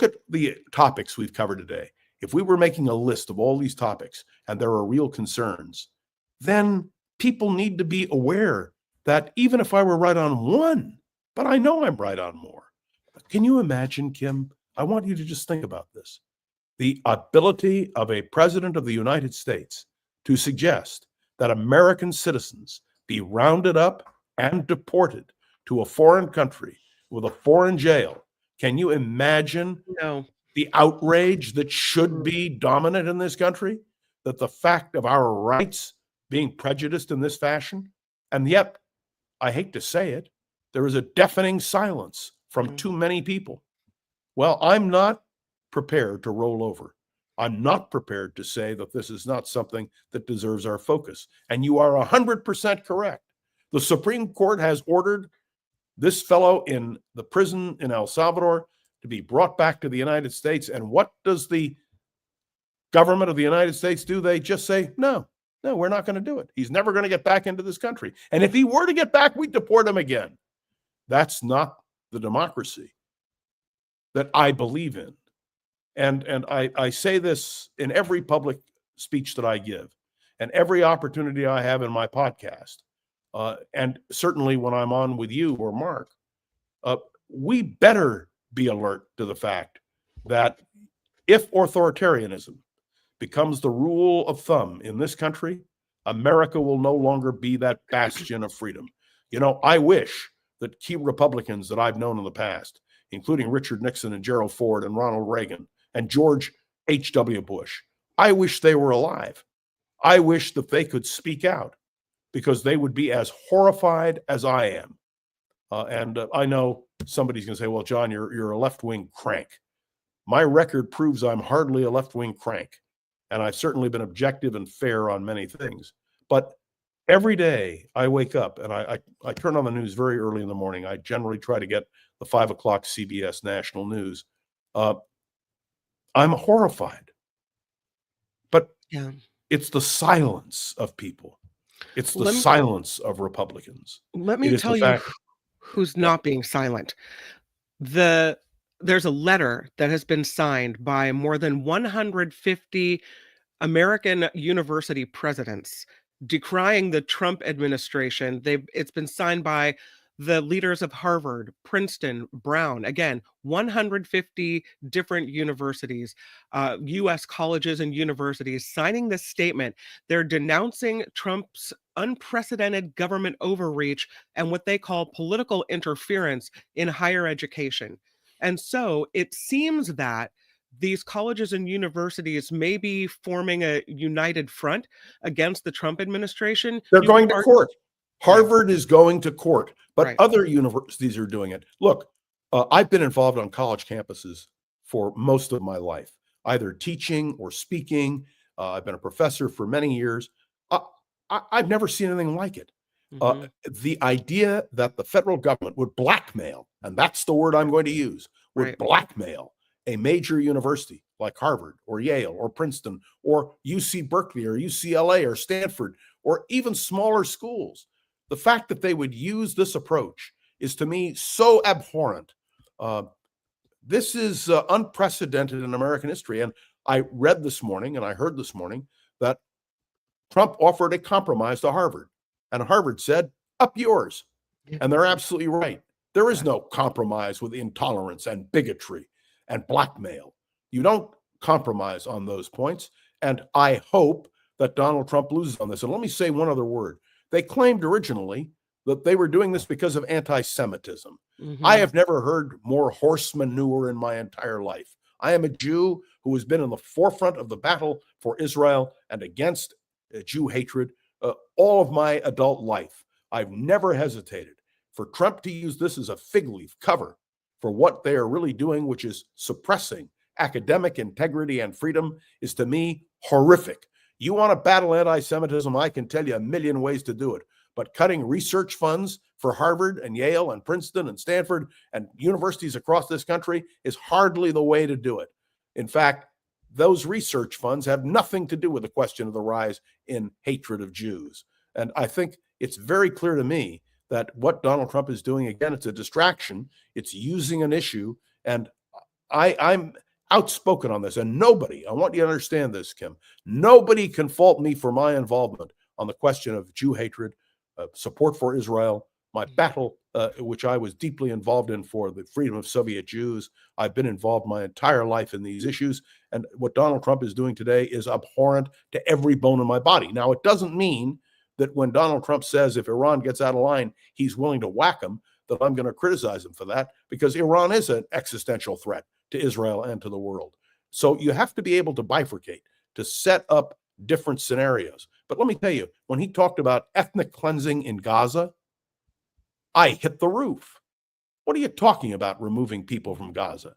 at the topics we've covered today. If we were making a list of all these topics and there are real concerns, then people need to be aware that even if I were right on one, but I know I'm right on more. Can you imagine, Kim? I want you to just think about this. The ability of a president of the United States to suggest that American citizens be rounded up and deported to a foreign country with a foreign jail. Can you imagine the outrage that should be dominant in this country? That the fact of our rights being prejudiced in this fashion? And yet, I hate to say it, there is a deafening silence from too many people. Well, I'm not prepared to roll over. I'm not prepared to say that this is not something that deserves our focus. And you are 100% correct. The Supreme Court has ordered this fellow in the prison in El Salvador to be brought back to the United States. And what does the government of the United States do? They just say, no, we're not going to do it. He's never going to get back into this country. And if he were to get back, we'd deport him again. That's not the democracy that I believe in. And I say this in every public speech that I give and every opportunity I have in my podcast. And certainly when I'm on with you or Mark, we better be alert to the fact that if authoritarianism becomes the rule of thumb in this country, America will no longer be that bastion of freedom. You know, I wish that key Republicans that I've known in the past, including Richard Nixon and Gerald Ford and Ronald Reagan and George H.W. Bush, I wish they were alive. I wish that they could speak out because they would be as horrified as I am. And I know somebody's going to say, well, John, you're a left-wing crank. My record proves I'm hardly a left-wing crank. And I've certainly been objective and fair on many things. But every day I wake up and I turn on the news very early in the morning. I generally try to get the 5 o'clock CBS national news. I'm horrified. But it's the silence of people. It's the silence of Republicans. Let me tell you who's not being silent. There's a letter that has been signed by more than 150 American university presidents decrying the Trump administration. It's been signed by the leaders of Harvard, Princeton, Brown, again, 150 different universities, U.S. colleges and universities signing this statement. They're denouncing Trump's unprecedented government overreach and what they call political interference in higher education. And so it seems that these colleges and universities may be forming a united front against the Trump administration. They're going to court. Harvard is going to court, but other universities are doing it. Look, I've been involved on college campuses for most of my life, either teaching or speaking. I've been a professor for many years. I've never seen anything like it. The idea that the federal government would blackmail, and that's the word I'm going to use, would blackmail a major university like Harvard or Yale or Princeton or UC Berkeley or UCLA or Stanford or even smaller schools. The fact that they would use this approach is to me so abhorrent. This is unprecedented in American history. And I read this morning and I heard this morning that Trump offered a compromise to Harvard. And Harvard said, up yours. And they're absolutely right. There is no compromise with intolerance and bigotry and blackmail. You don't compromise on those points. And I hope that Donald Trump loses on this. And let me say one other word. They claimed originally that they were doing this because of anti-Semitism. I have never heard more horse manure in my entire life. I am a Jew who has been in the forefront of the battle for Israel and against Jew hatred all of my adult life. I've never hesitated. For Trump to use this as a fig leaf cover for what they are really doing, which is suppressing academic integrity and freedom, is to me horrific. You want to battle anti-Semitism, I can tell you a million ways to do it. But cutting research funds for Harvard and Yale and Princeton and Stanford and universities across this country is hardly the way to do it. In fact, those research funds have nothing to do with the question of the rise in hatred of Jews. And I think it's very clear to me that what Donald Trump is doing, again, it's a distraction. It's using an issue. And I'm outspoken on this. And nobody, I want you to understand this, Kim, nobody can fault me for my involvement on the question of Jew hatred, support for Israel, my battle, which I was deeply involved in for the freedom of Soviet Jews. I've been involved my entire life in these issues. And what Donald Trump is doing today is abhorrent to every bone in my body. Now, it doesn't mean that when Donald Trump says if Iran gets out of line, he's willing to whack him, that I'm going to criticize him for that, because Iran is an existential threat to Israel and to the world. So you have to be able to bifurcate, to set up different scenarios. But let me tell you, when he talked about ethnic cleansing in Gaza, I hit the roof. What are you talking about, removing people from Gaza?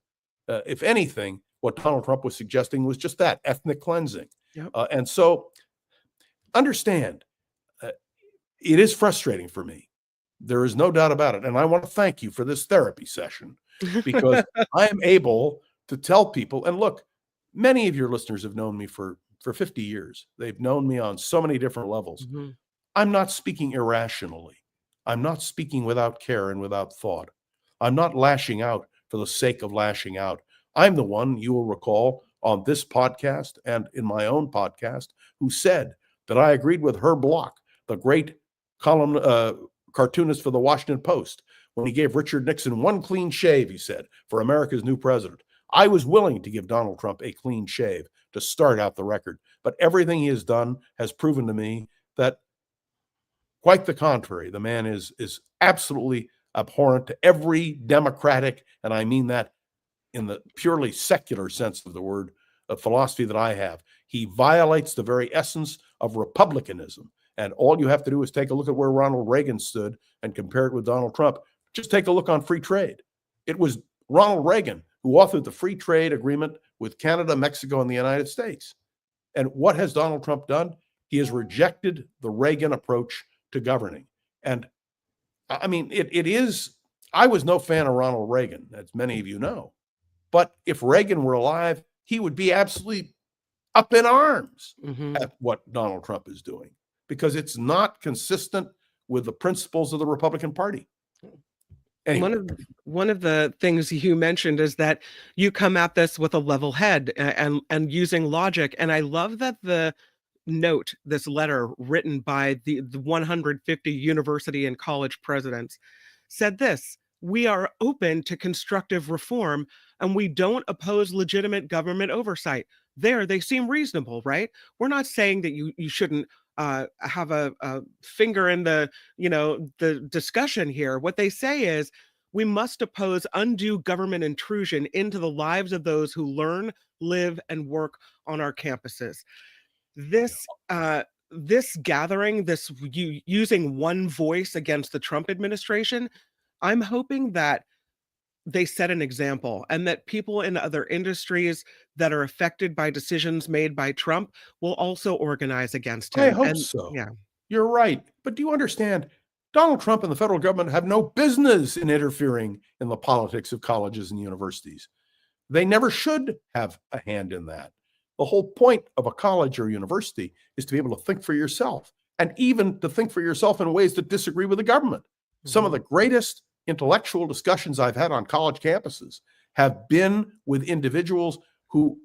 If anything, what Donald Trump was suggesting was just that, ethnic cleansing. Yep. And so understand, it is frustrating for me. There is no doubt about it. And I want to thank you for this therapy session, because I am able to tell people, and look, many of your listeners have known me for 50 years. They've known me on so many different levels. Mm-hmm. I'm not speaking irrationally. I'm not speaking without care and without thought. I'm not lashing out for the sake of lashing out. I'm the one, you will recall, on this podcast and in my own podcast, who said that I agreed with Herb Block, the great cartoonist for the Washington Post, when he gave Richard Nixon one clean shave, he said, for America's new president. I was willing to give Donald Trump a clean shave to start out the record. But everything he has done has proven to me that quite the contrary. The man is absolutely abhorrent to every democratic, and I mean that in the purely secular sense of the word, philosophy that I have. He violates the very essence of republicanism. And all you have to do is take a look at where Ronald Reagan stood and compare it with Donald Trump. Just take a look on free trade. It was Ronald Reagan who authored the free trade agreement with Canada, Mexico, and the United States. And what has Donald Trump done? He has rejected the Reagan approach to governing. And I mean, it is, I was no fan of Ronald Reagan, as many of you know. But if Reagan were alive, he would be absolutely up in arms at what Donald Trump is doing, because it's not consistent with the principles of the Republican Party. Anyway. One of the things you mentioned is that you come at this with a level head and using logic. And I love that the note, this letter written by the 150 university and college presidents, said this: we are open to constructive reform and we don't oppose legitimate government oversight. There, they seem reasonable, right? We're not saying that you shouldn't have a finger in the discussion here. What they say is we must oppose undue government intrusion into the lives of those who learn, live, and work on our campuses. This gathering, this using one voice against the Trump administration, I'm hoping that they set an example, and that people in other industries that are affected by decisions made by Trump will also organize against him. I hope so. Yeah, you're right. But do you understand? Donald Trump and the federal government have no business in interfering in the politics of colleges and universities. They never should have a hand in that. The whole point of a college or university is to be able to think for yourself, and even to think for yourself in ways that disagree with the government. Some of the greatest intellectual discussions I've had on college campuses have been with individuals who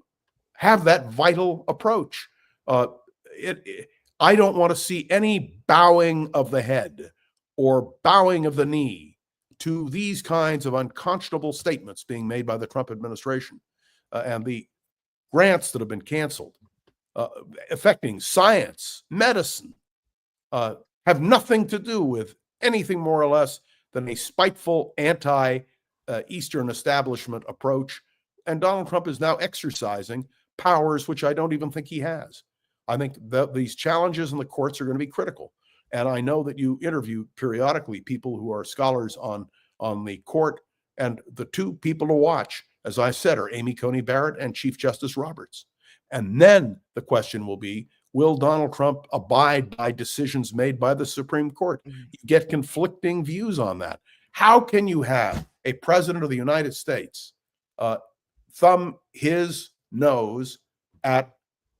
have that vital approach. I don't want to see any bowing of the head or bowing of the knee to these kinds of unconscionable statements being made by the Trump administration, and the grants that have been canceled affecting science, medicine, have nothing to do with anything more or less than a spiteful anti-Eastern establishment approach. And Donald Trump is now exercising powers which I don't even think he has. I think that these challenges in the courts are going to be critical. And I know that you interview periodically people who are scholars on the court, and the two people to watch, as I said, are Amy Coney Barrett and Chief Justice Roberts. And then the question will be, will Donald Trump abide by decisions made by the Supreme Court? You get conflicting views on that. How can you have a president of the United States thumb his nose at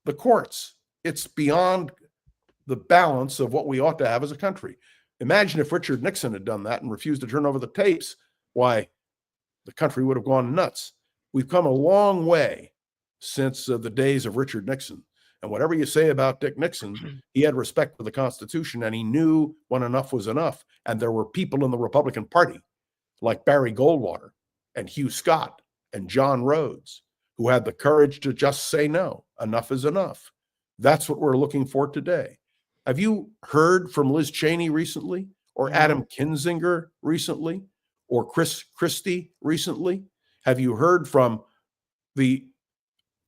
the courts? It's beyond the balance of what we ought to have as a country. Imagine if Richard Nixon had done that and refused to turn over the tapes. Why, the country would have gone nuts. We've come a long way since the days of Richard Nixon. And whatever you say about Dick Nixon, he had respect for the Constitution, and he knew when enough was enough. And there were people in the Republican Party like Barry Goldwater and Hugh Scott and John Rhodes who had the courage to just say no. Enough is enough. That's what we're looking for today. Have you heard from Liz Cheney recently, or Adam Kinzinger recently, or Chris Christie recently? Have you heard from the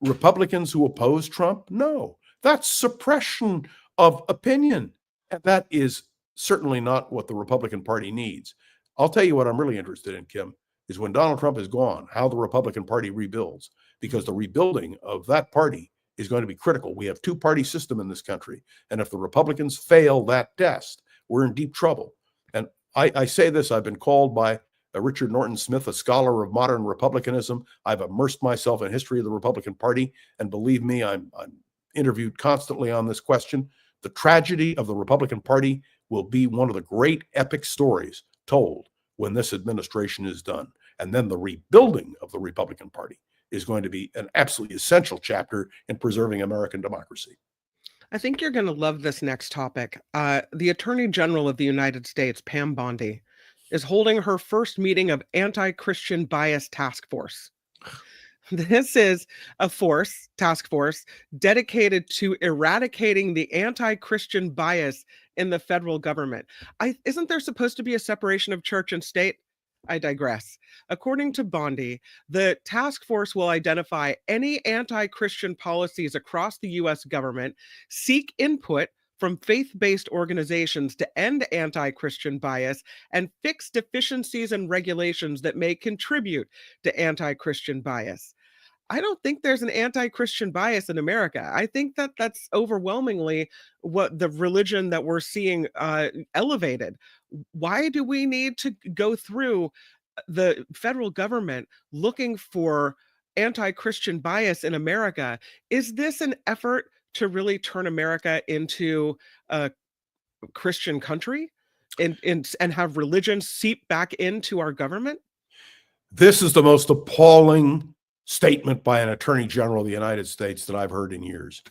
Republicans who oppose Trump? No. That's suppression of opinion. And that is certainly not what the Republican Party needs. I'll tell you what I'm really interested in, Kim, is when Donald Trump is gone, how the Republican Party rebuilds, because the rebuilding of that party is going to be critical. We have two-party system in this country, and if the Republicans fail that test, we're in deep trouble. And I say this, I've been called by Richard Norton Smith a scholar of modern republicanism. I've immersed myself in history of the Republican Party, and believe me, I'm interviewed constantly on this question. The tragedy of the Republican Party will be one of the great epic stories told when this administration is done. And then the rebuilding of the Republican Party is going to be an absolutely essential chapter in preserving American democracy. I think you're going to love this next topic. The Attorney General of the United States, Pam Bondi, is holding her first meeting of Anti-Christian Bias Task Force. This is a task force, dedicated to eradicating the anti-Christian bias in the federal government. Isn't there supposed to be a separation of church and state? I digress. According to Bondi, the task force will identify any anti-Christian policies across the U.S. government, seek input from faith-based organizations to end anti-Christian bias, and fix deficiencies and regulations that may contribute to anti-Christian bias. I don't think there's an anti-Christian bias in America. I think that that's overwhelmingly what the religion that we're seeing elevated. Why do we need to go through the federal government looking for anti-Christian bias in America? Is this an effort to really turn America into a Christian country and have religion seep back into our government? This is the most appalling statement by an attorney general of the United States that I've heard in years.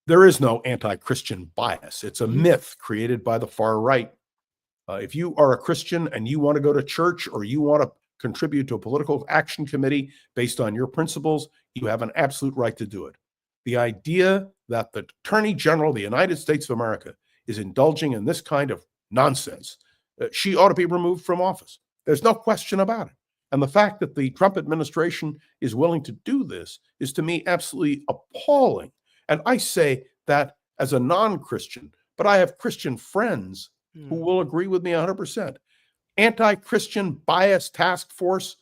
There is no anti-Christian bias. It's a myth created by the far right. If you are a Christian and you want to go to church or you want to contribute to a political action committee based on your principles, you have an absolute right to do it. The idea that the Attorney General of the United States of America is indulging in this kind of nonsense, she ought to be removed from office. There's no question about it. And the fact that the Trump administration is willing to do this is, to me, absolutely appalling. And I say that as a non-Christian, but I have Christian friends who will agree with me 100%. Anti-Christian bias task force,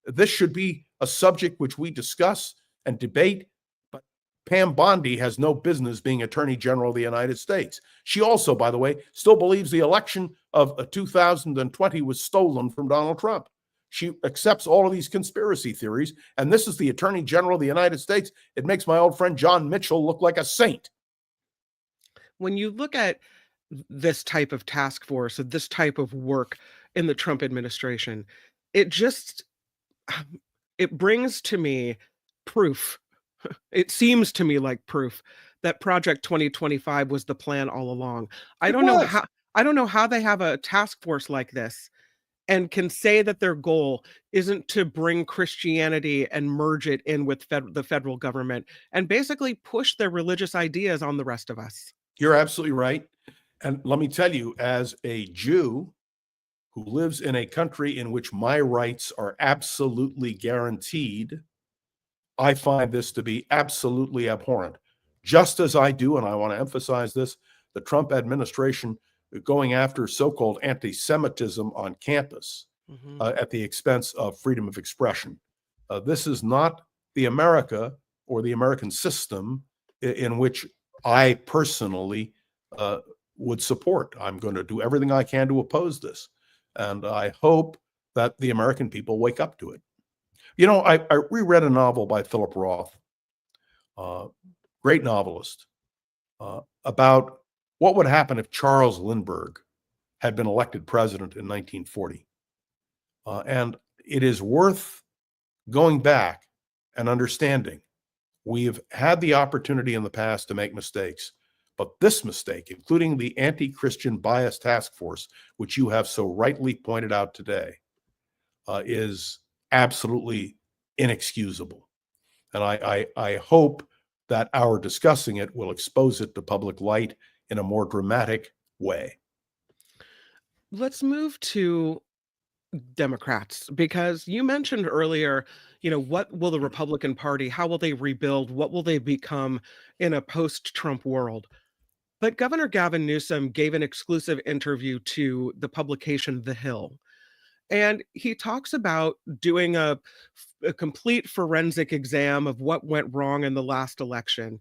this should be a subject which we discuss and debate, but Pam Bondi has no business being Attorney General of the United States. She also, by the way, still believes the election of 2020 was stolen from Donald Trump. She accepts all of these conspiracy theories, and this is the Attorney General of the United States. It makes my old friend John Mitchell look like a saint. When you look at this type of task force, this type of work in the Trump administration, it brings to me proof. It seems to me like proof that Project 2025 was the plan all along. I don't know how they have a task force like this and can say that their goal isn't to bring Christianity and merge it in with the federal government and basically push their religious ideas on the rest of us. You're absolutely right. And let me tell you, as a Jew who lives in a country in which my rights are absolutely guaranteed, I find this to be absolutely abhorrent. Just as I do, and I want to emphasize this, the Trump administration going after so-called anti-Semitism on campus at the expense of freedom of expression. This is not the America or the American system in which I personally would support. I'm going to do everything I can to oppose this. And I hope that the American people wake up to it. You know, I reread a novel by Philip Roth, great novelist, about what would happen if Charles Lindbergh had been elected president in 1940. And it is worth going back and understanding. We've had the opportunity in the past to make mistakes, but this mistake, including the anti-Christian bias task force, which you have so rightly pointed out today, is absolutely inexcusable. And I hope that our discussing it will expose it to public light in a more dramatic way. Let's move to Democrats, because you mentioned earlier, what will the Republican Party, how will they rebuild? What will they become in a post-Trump world? But Governor Gavin Newsom gave an exclusive interview to the publication The Hill. And he talks about doing a complete forensic exam of what went wrong in the last election.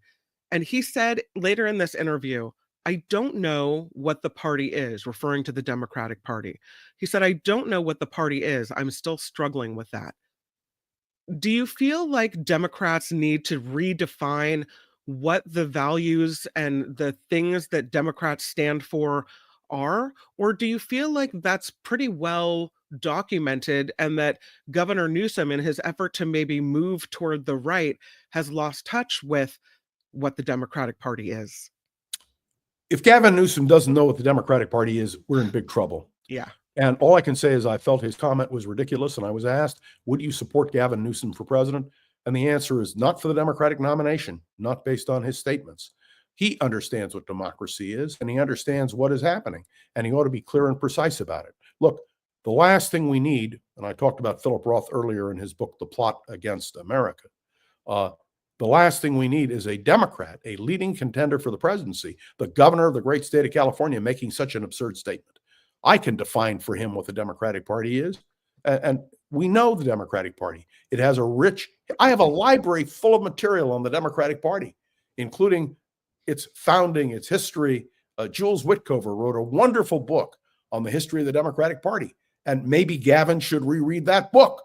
And he said later in this interview, I don't know what the party is, referring to the Democratic Party. He said, I don't know what the party is. I'm still struggling with that. Do you feel like Democrats need to redefine what the values and the things that Democrats stand for are? Or do you feel like that's pretty well documented and that Governor Newsom, in his effort to maybe move toward the right, has lost touch with what the Democratic Party is? If Gavin Newsom doesn't know what the Democratic Party is, we're in big trouble. Yeah. And all I can say is I felt his comment was ridiculous. And I was asked, would you support Gavin Newsom for president? And the answer is not for the Democratic nomination, not based on his statements. He understands what democracy is, and he understands what is happening, and he ought to be clear and precise about it. Look, the last thing we need, and I talked about Philip Roth earlier in his book, The Plot Against America, the last thing we need is a Democrat, a leading contender for the presidency, the governor of the great state of California, making such an absurd statement. I can define for him what the Democratic Party is. And we know the Democratic Party. It has I have a library full of material on the Democratic Party, including its founding, its history. Jules Witkover wrote a wonderful book on the history of the Democratic Party. And maybe Gavin should reread that book.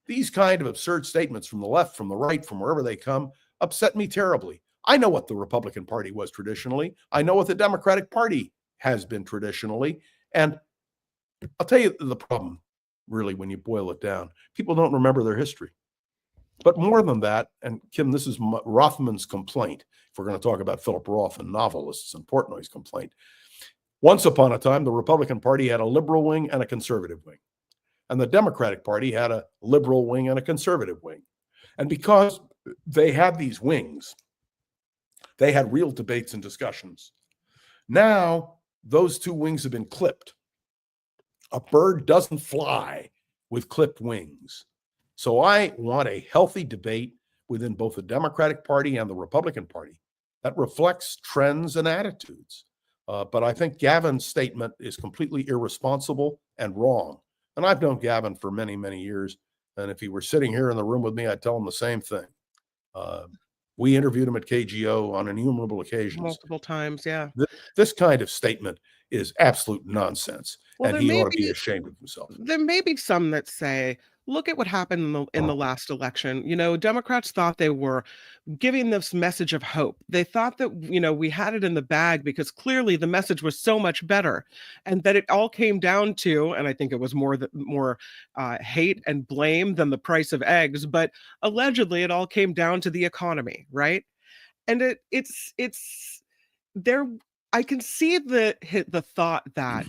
These kind of absurd statements from the left, from the right, from wherever they come, upset me terribly. I know what the Republican Party was traditionally. I know what the Democratic Party has been traditionally. And I'll tell you the problem, really, when you boil it down. People don't remember their history. But more than that, and Kim, this is Rothmann's complaint, if we're going to talk about Philip Roth and novelists and Portnoy's complaint. Once upon a time, the Republican Party had a liberal wing and a conservative wing. And the Democratic Party had a liberal wing and a conservative wing. And because they had these wings, they had real debates and discussions. Now, those two wings have been clipped. A bird doesn't fly with clipped wings. So I want a healthy debate within both the Democratic Party and the Republican Party that reflects trends and attitudes. But I think Gavin's statement is completely irresponsible and wrong. And I've known Gavin for many, many years. And if he were sitting here in the room with me, I'd tell him the same thing. We interviewed him at KGO on innumerable occasions. Multiple times, yeah. This kind of statement is absolute nonsense. Well, and he ought to be ashamed of himself. There may be some that say, look at what happened in the last election. Democrats thought they were giving this message of hope. They thought that, we had it in the bag because clearly the message was so much better, and that it all came down to, and I think it was more hate and blame than the price of eggs, but allegedly it all came down to the economy, right? And it's there. I can see the thought that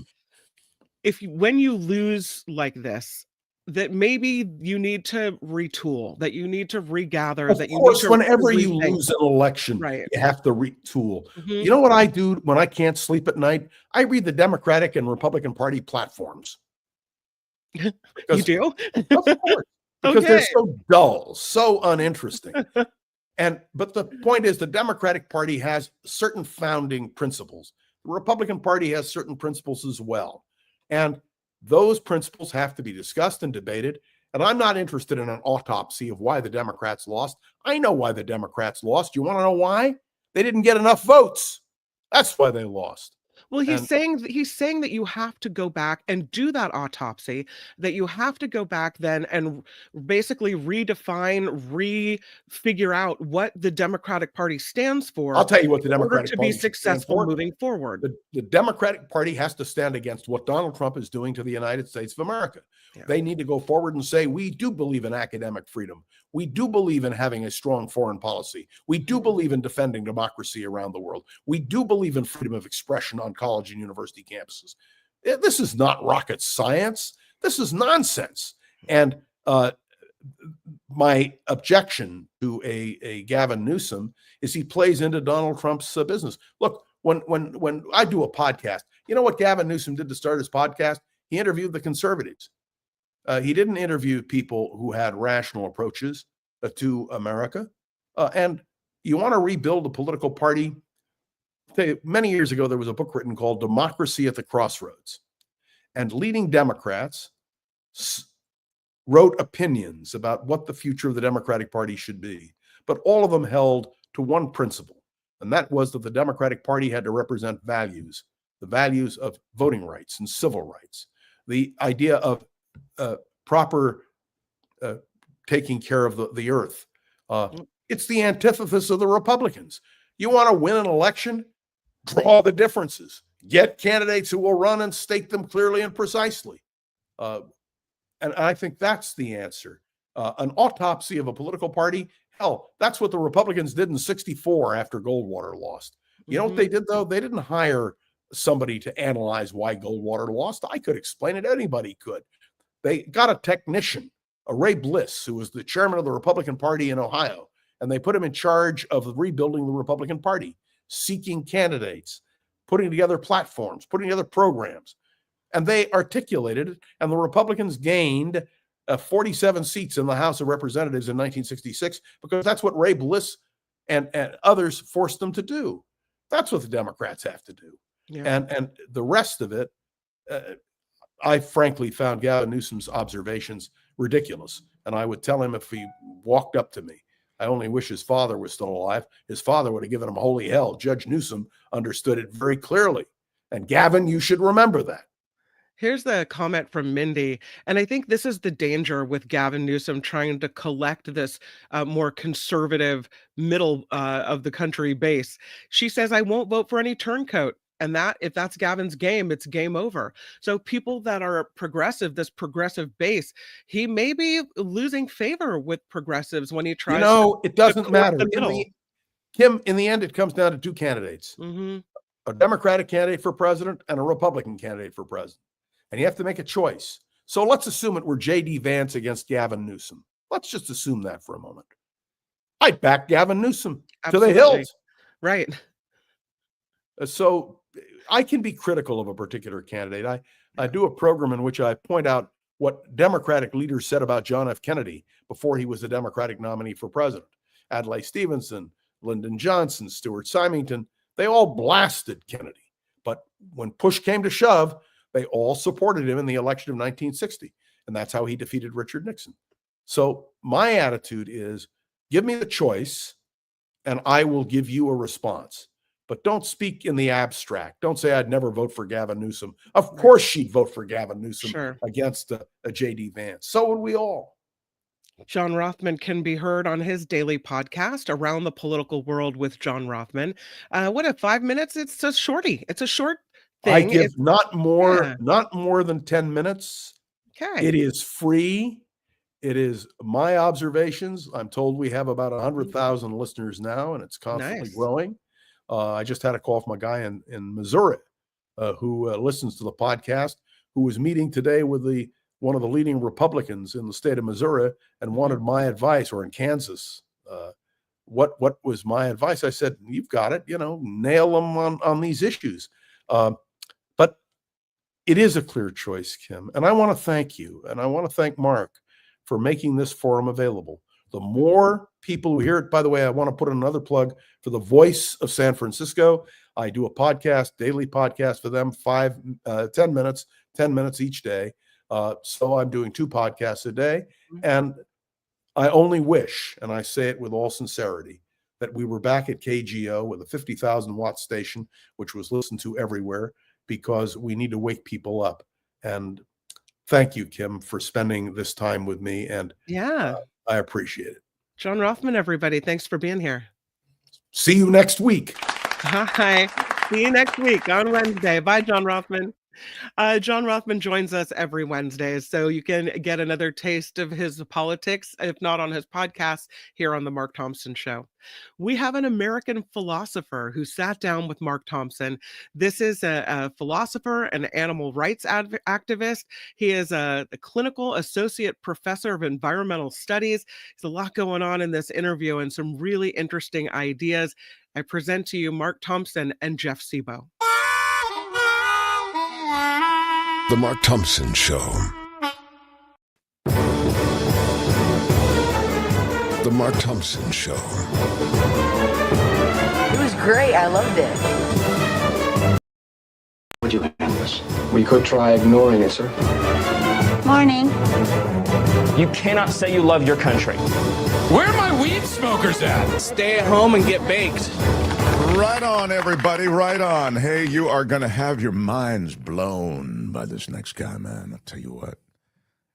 when you lose like this, that maybe you need to retool, that you need to regather. Of course, whenever you lose an election, right, you have to retool. Mm-hmm. You know what I do when I can't sleep at night? I read the Democratic and Republican Party platforms. You do? Of course. Because they're so dull, so uninteresting. But the point is, the Democratic Party has certain founding principles. The Republican Party has certain principles as well. And those principles have to be discussed and debated. And I'm not interested in an autopsy of why the Democrats lost. I know why the Democrats lost. You want to know why? They didn't get enough votes. That's why they lost. Well, he's saying that you have to go back and do that autopsy, that you have to go back then and basically figure out what the Democratic Party stands for. I'll tell you what the Democratic Party to be successful moving forward. The Democratic Party has to stand against what Donald Trump is doing to the United States of America. Yeah. They need to go forward and say, we do believe in academic freedom. We do believe in having a strong foreign policy. We do believe in defending democracy around the world. We do believe in freedom of expression on college and university campuses. This is not rocket science. This is nonsense. And my objection to a Gavin Newsom is he plays into Donald Trump's business. Look, when I do a podcast, you know what Gavin Newsom did to start his podcast? He interviewed the conservatives. He didn't interview people who had rational approaches to America. And you want to rebuild a political party. Many years ago, there was a book written called Democracy at the Crossroads. And leading Democrats wrote opinions about what the future of the Democratic Party should be. But all of them held to one principle, and that was that the Democratic Party had to represent values, the values of voting rights and civil rights, the idea of proper taking care of the earth. It's the antithesis of the Republicans. You want to win an election? Draw the differences. Get candidates who will run and state them clearly and precisely. And I think that's the answer. An autopsy of a political party, hell, that's what the Republicans did in '64 after Goldwater lost. You know what they did, though? They didn't hire somebody to analyze why Goldwater lost. I could explain it. Anybody could. They got a technician, a Ray Bliss, who was the chairman of the Republican Party in Ohio, and they put him in charge of rebuilding the Republican Party, seeking candidates, putting together platforms, putting together programs. And they articulated it, and the Republicans gained 47 seats in the House of Representatives in 1966 because that's what Ray Bliss and others forced them to do. That's what the Democrats have to do. Yeah. And the rest of it, I frankly found Gavin Newsom's observations ridiculous. And I would tell him if he walked up to me, I only wish his father was still alive. His father would have given him holy hell. Judge Newsom understood it very clearly. And Gavin, you should remember that. Here's the comment from Mindy, and I think this is the danger with Gavin Newsom trying to collect this more conservative middle of the country base. She says, I won't vote for any turncoat. And that, if that's Gavin's game, it's game over. So people that are progressive, this progressive base, he may be losing favor with progressives when he tries You know, it doesn't matter. Kim, in the end, it comes down to two candidates, a Democratic candidate for president and a Republican candidate for president. And you have to make a choice. So let's assume it were J.D. Vance against Gavin Newsom. Let's just assume that for a moment. I'd back Gavin Newsom to the hilt. Right. So I can be critical of a particular candidate. I do a program in which I point out what Democratic leaders said about John F. Kennedy before he was the Democratic nominee for president. Adlai Stevenson, Lyndon Johnson, Stuart Symington, they all blasted Kennedy. But when push came to shove, they all supported him in the election of 1960. And that's how he defeated Richard Nixon. So my attitude is, give me the choice and I will give you a response. But don't speak in the abstract. Don't say I'd never vote for Gavin Newsom. Of course she'd vote for Gavin Newsom against a J.D. Vance. So would we all. John Rothmann can be heard on his daily podcast, Around the Political World with John Rothmann. What if 5 minutes? It's a shorty. It's a short thing. I give not more than 10 minutes. Okay. It is free. It is my observations. I'm told we have about 100,000 listeners now, and it's constantly growing. I just had a call from a guy in Missouri who listens to the podcast, who was meeting today with one of the leading Republicans in the state of Missouri and wanted my advice, or in Kansas. What was my advice? I said, you've got it, nail them on these issues. But it is a clear choice, Kim. And I want to thank you. And I want to thank Mark for making this forum available. The more people who hear it, by the way, I want to put another plug for the Voice of San Francisco. I do a podcast, daily podcast for them, 10 minutes each day. So I'm doing 2 podcasts a day. And I only wish, and I say it with all sincerity, that we were back at KGO with a 50,000 watt station, which was listened to everywhere, because we need to wake people up. And thank you, Kim, for spending this time with me. And I appreciate it. John Rothmann, everybody. Thanks for being here. See you next week. Hi. See you next week on Wednesday. Bye, John Rothmann. John Rothmann joins us every Wednesday, so you can get another taste of his politics, if not on his podcast, here on The Mark Thompson Show. We have an American philosopher who sat down with Mark Thompson. This is a philosopher, an animal rights activist. He is a clinical associate professor of environmental studies. There's a lot going on in this interview and some really interesting ideas. I present to you Mark Thompson and Jeff Sebo. The Mark Thompson Show. The Mark Thompson Show. It was great. I loved it. Would you handle this? We could try ignoring it, sir. Morning. You cannot say you love your country. Where are my weed smokers at? Stay at home and get baked. Right on, everybody, right on. Hey, you are going to have your minds blown by this next guy, man. I'll tell you what.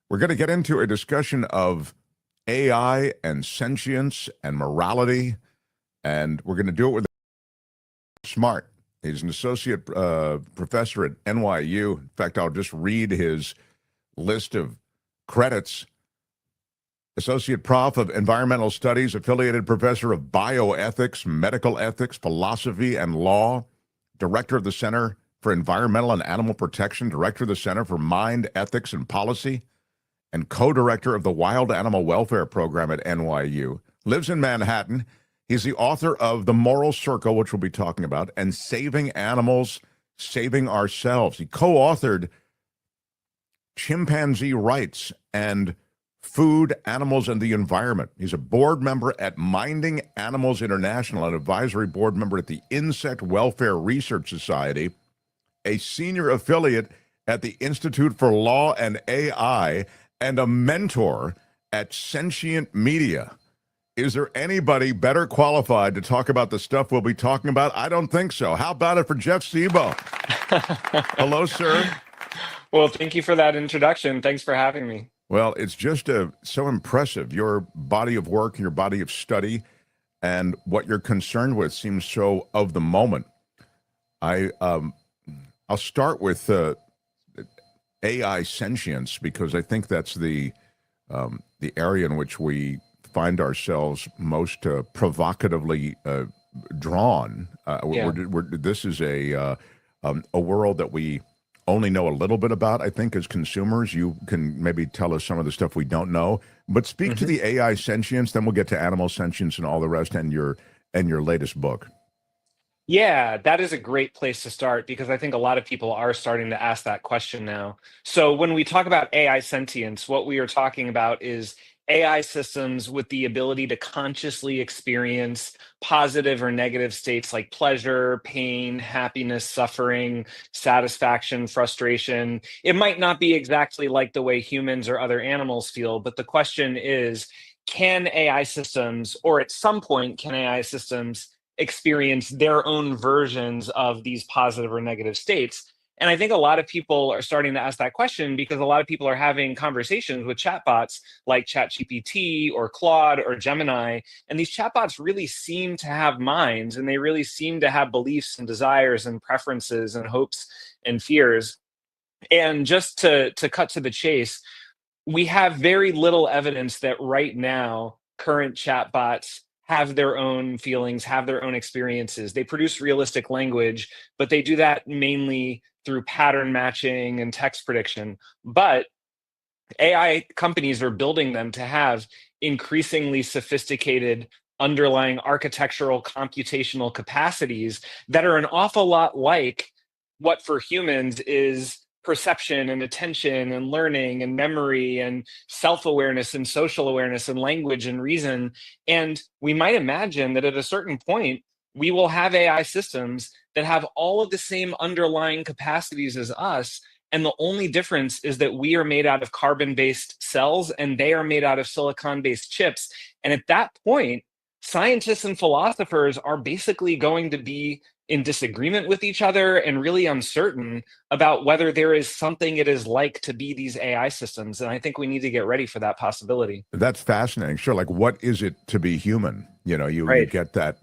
We're going to get into a discussion of AI and sentience and morality, and we're going to do it with Smart. He's an associate professor at NYU. In fact, I'll just read his list of credits. Associate Prof of Environmental Studies, Affiliated Professor of Bioethics, Medical Ethics, Philosophy, and Law, Director of the Center for Environmental and Animal Protection, Director of the Center for Mind, Ethics, and Policy, and co-director of the Wild Animal Welfare Program at NYU. Lives in Manhattan. He's the author of The Moral Circle, which we'll be talking about, and Saving Animals, Saving Ourselves. He co-authored Chimpanzee Rights and Food, Animals, and the Environment. He's a board member at Minding Animals International, an advisory board member at the Insect Welfare Research Society, a senior affiliate at the Institute for Law and AI, and a mentor at Sentient Media. Is there anybody better qualified to talk about the stuff we'll be talking about? I don't think so. How about it for Jeff Sebo? Hello, sir. Well, thank you for that introduction. Thanks for having me. Well, it's just so impressive. Your body of work and your body of study and what you're concerned with seems so of the moment. I'll start with AI sentience, because I think that's the area in which we find ourselves most provocatively drawn. This is a world that we only know a little bit about. I think as consumers, you can maybe tell us some of the stuff we don't know. But speak to the AI sentience, then we'll get to animal sentience and all the rest, and your latest book. Yeah, that is a great place to start, because I think a lot of people are starting to ask that question now. So when we talk about AI sentience, what we are talking about is AI systems with the ability to consciously experience positive or negative states like pleasure, pain, happiness, suffering, satisfaction, frustration. It might not be exactly like the way humans or other animals feel, but the question is, can AI systems, or at some point, can AI systems experience their own versions of these positive or negative states? And I think a lot of people are starting to ask that question because a lot of people are having conversations with chatbots like ChatGPT or Claude or Gemini. And these chatbots really seem to have minds, and they really seem to have beliefs and desires and preferences and hopes and fears. And just to cut to the chase, we have very little evidence that right now current chatbots have their own feelings, have their own experiences. They produce realistic language, but they do that mainly through pattern matching and text prediction. But AI companies are building them to have increasingly sophisticated underlying architectural computational capacities that are an awful lot like what for humans is perception and attention and learning and memory and self-awareness and social awareness and language and reason. And we might imagine that at a certain point, we will have AI systems that have all of the same underlying capacities as us. And the only difference is that we are made out of carbon-based cells and they are made out of silicon-based chips. And at that point, scientists and philosophers are basically going to be in disagreement with each other and really uncertain about whether there is something it is like to be these AI systems. And I think we need to get ready for that possibility. That's fascinating. Sure. Like, what is it to be human? You know, you get that.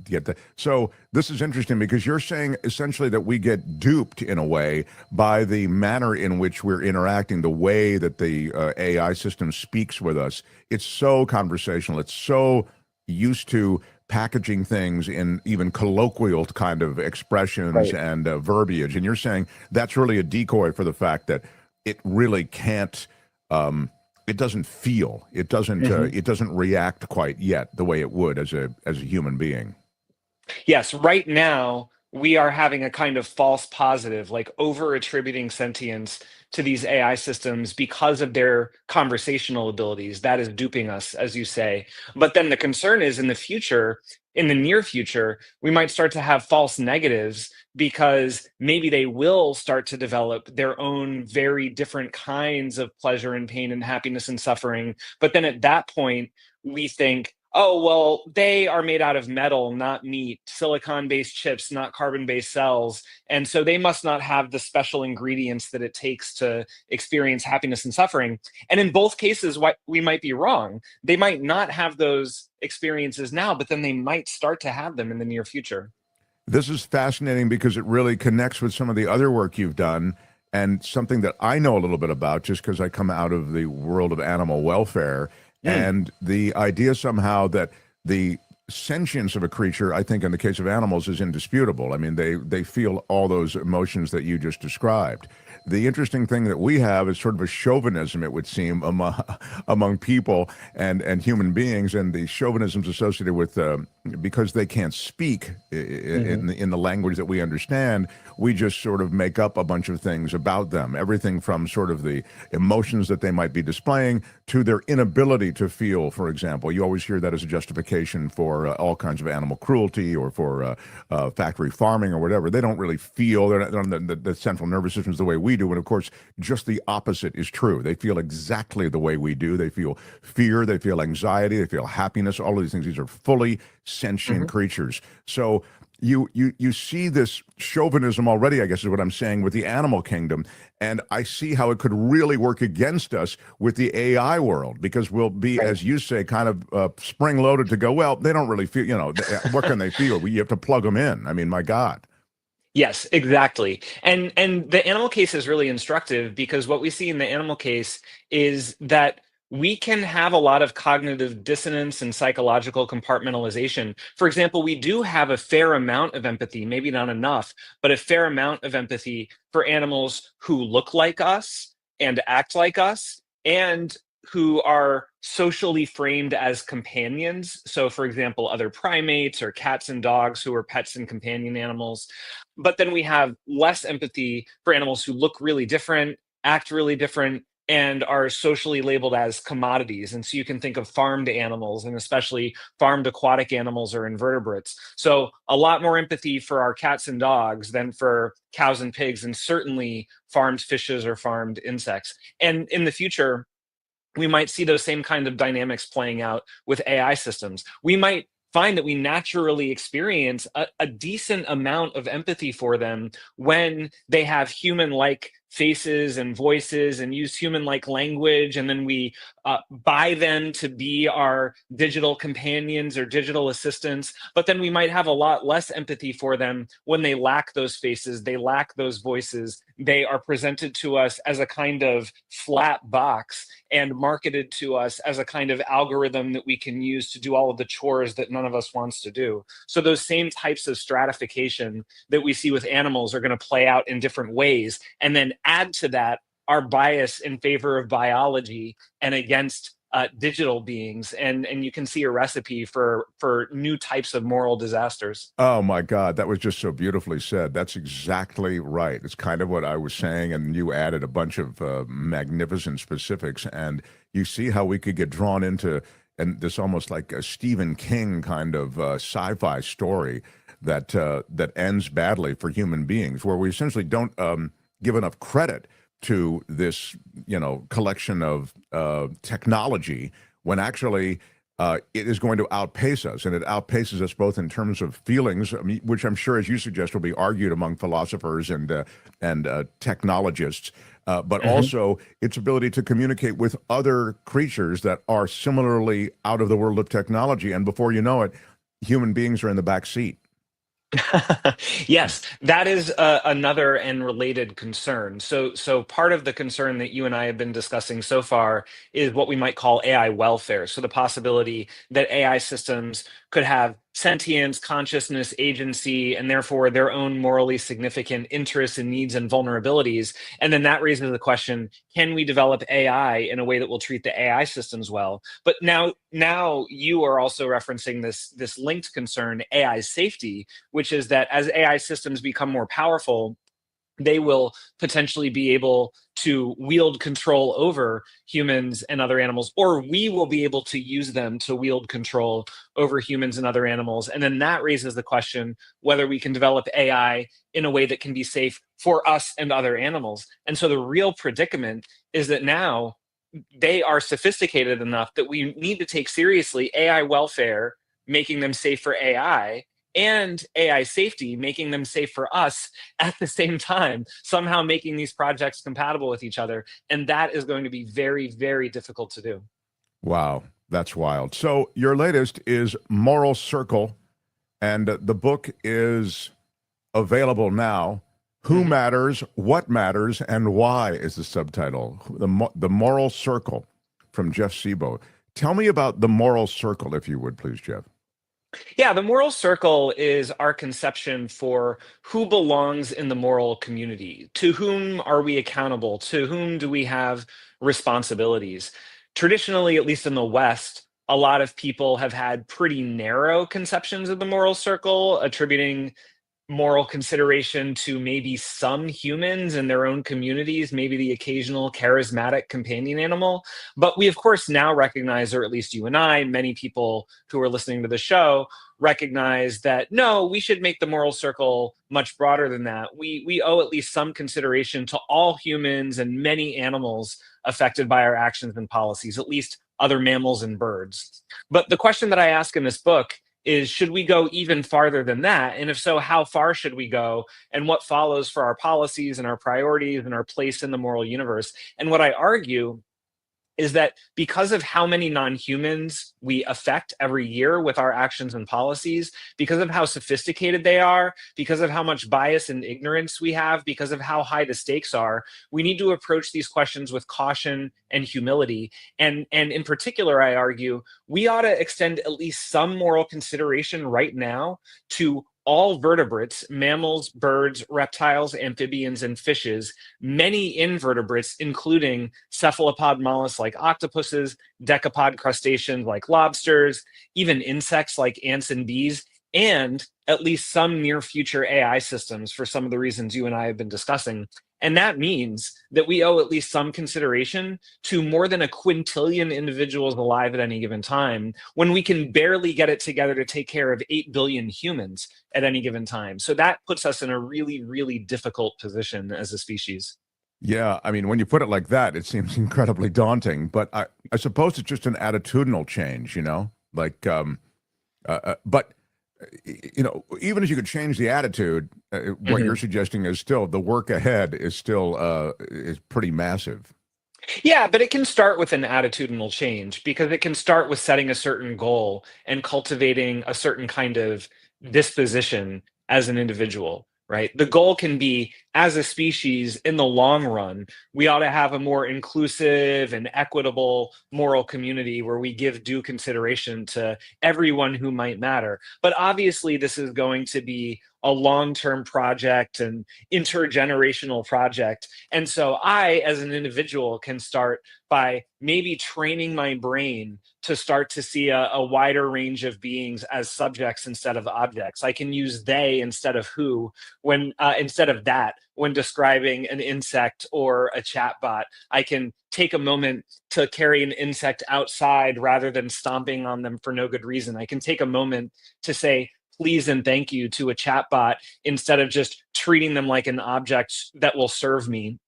So this is interesting because you're saying essentially that we get duped in a way by the manner in which we're interacting, the way that the AI system speaks with us. It's so conversational. It's so used to packaging things in even colloquial kind of expressions and verbiage. And you're saying that's really a decoy for the fact that it really can't, it doesn't feel, it doesn't react quite yet the way it would as a human being. Yes, right now, we are having a kind of false positive, like over attributing sentience to these AI systems because of their conversational abilities. That is duping us, as you say. But then the concern is in the future, in the near future, we might start to have false negatives because maybe they will start to develop their own very different kinds of pleasure and pain and happiness and suffering. But then at that point, we think, oh, well, they are made out of metal, not meat, silicon-based chips, not carbon-based cells. And so they must not have the special ingredients that it takes to experience happiness and suffering. And in both cases, we might be wrong. They might not have those experiences now, but then they might start to have them in the near future. This is fascinating because it really connects with some of the other work you've done and something that I know a little bit about just because I come out of the world of animal welfare. And the idea somehow that the sentience of a creature, I think in the case of animals, is indisputable. I mean, they feel all those emotions that you just described. The interesting thing that we have is sort of a chauvinism, it would seem, among people and human beings, and the chauvinisms associated with because they can't speak in the language that we understand, we just sort of make up a bunch of things about them. Everything from sort of the emotions that they might be displaying to their inability to feel, for example. You always hear that as a justification for all kinds of animal cruelty or for factory farming or whatever. They don't really feel. They're not on the central nervous systems the way we do. And of course, just the opposite is true. They feel exactly the way we do. They feel fear. They feel anxiety. They feel happiness. All of these things. These are fully sentient creatures. So you see this chauvinism already, I guess is what I'm saying, with the animal kingdom. And I see how it could really work against us with the AI world, because we'll be, as you say, kind of spring-loaded to go, well, they don't really feel, what can they feel? You have to plug them in. I mean, my God. Yes, exactly. And the animal case is really instructive because what we see in the animal case is that we can have a lot of cognitive dissonance and psychological compartmentalization. For example, we do have a fair amount of empathy, maybe not enough, but a fair amount of empathy for animals who look like us and act like us and who are socially framed as companions. So, for example, other primates or cats and dogs who are pets and companion animals. But then we have less empathy for animals who look really different, act really different, and are socially labeled as commodities. And so you can think of farmed animals, and especially farmed aquatic animals or invertebrates. So a lot more empathy for our cats and dogs than for cows and pigs, and certainly farmed fishes or farmed insects. And in the future, we might see those same kind of dynamics playing out with AI systems. We might find that we naturally experience a decent amount of empathy for them when they have human-like faces and voices and use human-like language, and then we buy them to be our digital companions or digital assistants. But then we might have a lot less empathy for them when they lack those faces, they lack those voices, they are presented to us as a kind of flat box and marketed to us as a kind of algorithm that we can use to do all of the chores that none of us wants to do. So those same types of stratification that we see with animals are going to play out in different ways. And then add to that our bias in favor of biology and against digital beings, and you can see a recipe for new types of moral disasters. Oh my God, that was just so beautifully said. That's exactly right. It's kind of what I was saying, and you added a bunch of magnificent specifics, and you see how we could get drawn into and this almost like a Stephen King kind of sci-fi story that ends badly for human beings, where we essentially don't give enough credit to this, collection of technology when actually it is going to outpace us, and it outpaces us both in terms of feelings, which I'm sure, as you suggest, will be argued among philosophers and technologists, but also its ability to communicate with other creatures that are similarly out of the world of technology, and before you know it, human beings are in the back seat. Yes, that is another and related concern. So part of the concern that you and I have been discussing so far is what we might call AI welfare. So the possibility that AI systems could have sentience, consciousness, agency, and therefore their own morally significant interests and needs and vulnerabilities. And then that raises the question, can we develop AI in a way that will treat the AI systems well? But now you are also referencing this linked concern, AI safety, which is that as AI systems become more powerful, they will potentially be able to wield control over humans and other animals, or we will be able to use them to wield control over humans and other animals. And then that raises the question whether we can develop AI in a way that can be safe for us and other animals. And so the real predicament is that now they are sophisticated enough that we need to take seriously AI welfare, making them safe for AI, and AI safety, making them safe for us at the same time, somehow making these projects compatible with each other. And that is going to be very, very difficult to do. Wow, that's wild. So your latest is Moral Circle, and the book is available now. Who matters, what matters, and why is the subtitle. The Moral Circle from Jeff Sebo. Tell me about the Moral Circle, if you would, please, Jeff. Yeah, the moral circle is our conception for who belongs in the moral community. To whom are we accountable? To whom do we have responsibilities? Traditionally, at least in the West, a lot of people have had pretty narrow conceptions of the moral circle, attributing moral consideration to maybe some humans in their own communities, maybe the occasional charismatic companion animal. But we, of course, now recognize, or at least you and I, many people who are listening to the show, recognize that, no, we should make the moral circle much broader than that. We owe at least some consideration to all humans and many animals affected by our actions and policies, at least other mammals and birds. But the question that I ask in this book is, should we go even farther than that? And if so, how far should we go? And what follows for our policies and our priorities and our place in the moral universe? And what I argue is that because of how many non-humans we affect every year with our actions and policies, because of how sophisticated they are, because of how much bias and ignorance we have, because of how high the stakes are, we need to approach these questions with caution and humility. And in particular, I argue, we ought to extend at least some moral consideration right now to all vertebrates, mammals, birds, reptiles, amphibians, and fishes, many invertebrates, including cephalopod mollusks like octopuses, decapod crustaceans like lobsters, even insects like ants and bees, and at least some near future AI systems for some of the reasons you and I have been discussing. And that means that we owe at least some consideration to more than a quintillion individuals alive at any given time, when we can barely get it together to take care of 8 billion humans at any given time. So that puts us in a really, really difficult position as a species. Yeah, I mean, when you put it like that, it seems incredibly daunting. But I suppose it's just an attitudinal change, you know? Like, but you know, even if you could change the attitude, what you're suggesting is still the work ahead is still is pretty massive. Yeah, but it can start with an attitudinal change, because it can start with setting a certain goal and cultivating a certain kind of disposition as an individual, right? The goal can be, as a species, in the long run, we ought to have a more inclusive and equitable moral community where we give due consideration to everyone who might matter. But obviously, this is going to be a long-term project and intergenerational project. And so I, as an individual, can start by maybe training my brain to start to see a wider range of beings as subjects instead of objects. I can use they instead of who, when instead of that, when describing an insect or a chatbot. I can take a moment to carry an insect outside rather than stomping on them for no good reason. I can take a moment to say please and thank you to a chatbot instead of just treating them like an object that will serve me.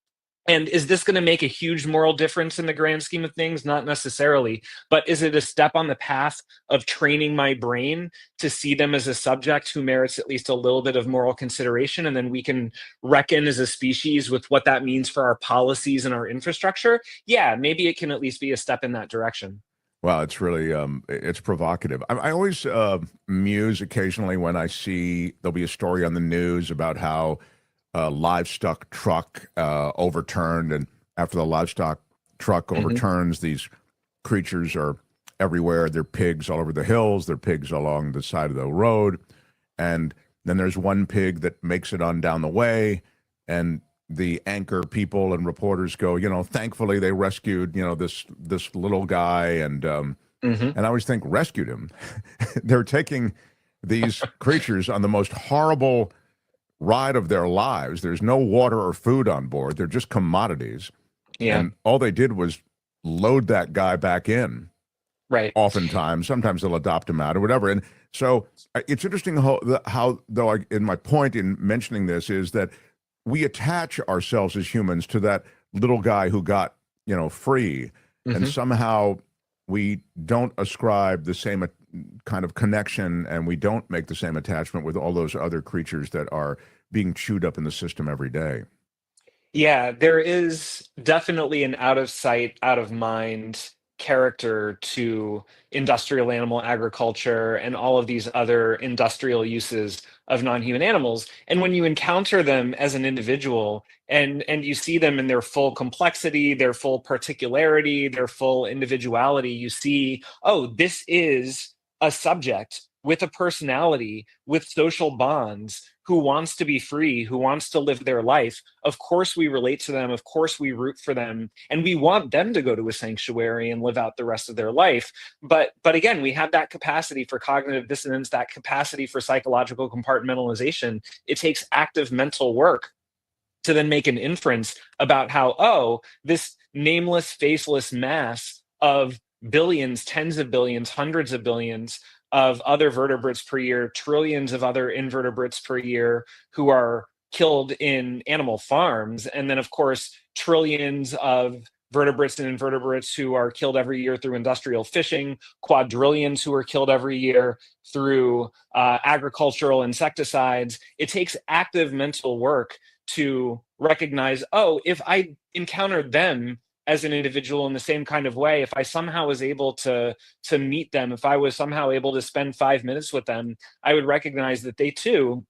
And is this going to make a huge moral difference in the grand scheme of things? Not necessarily. But is it a step on the path of training my brain to see them as a subject who merits at least a little bit of moral consideration? And then we can reckon as a species with what that means for our policies and our infrastructure? Yeah, maybe it can at least be a step in that direction. Wow, it's really, it's provocative. I always muse occasionally when I see there'll be a story on the news about how a livestock truck overturned, and after the livestock truck overturns, these creatures are everywhere. There are pigs all over the hills. There are pigs along the side of the road. And then there's one pig that makes it on down the way. And the anchor people and reporters go, thankfully they rescued, this little guy. And and I always think, rescued him. They're taking these creatures on the most horrible ride of their lives. There's no water or food on board. They're just commodities. Yeah. And all they did was load that guy back in. Right. Oftentimes, sometimes they'll adopt him out or whatever. And so it's interesting how though, in my point in mentioning this is that we attach ourselves as humans to that little guy who got, free. And somehow we don't ascribe the same kind of connection, and we don't make the same attachment with all those other creatures that are being chewed up in the system every day. Yeah, there is definitely an out of sight, out of mind character to industrial animal agriculture and all of these other industrial uses of non-human animals. And when you encounter them as an individual and you see them in their full complexity, their full particularity, their full individuality, you see, oh, this is a subject with a personality, with social bonds, who wants to be free, who wants to live their life. Of course we relate to them, of course we root for them, and we want them to go to a sanctuary and live out the rest of their life. But again, we have that capacity for cognitive dissonance, that capacity for psychological compartmentalization. It takes active mental work to then make an inference about how, oh, this nameless, faceless mass of billions, tens of billions, hundreds of billions of other vertebrates per year, trillions of other invertebrates per year who are killed in animal farms. And then, of course, trillions of vertebrates and invertebrates who are killed every year through industrial fishing, quadrillions who are killed every year through agricultural insecticides. It takes active mental work to recognize, oh, if I encountered them as an individual in the same kind of way, if I somehow was able to meet them, if I was somehow able to spend 5 minutes with them, I would recognize that they too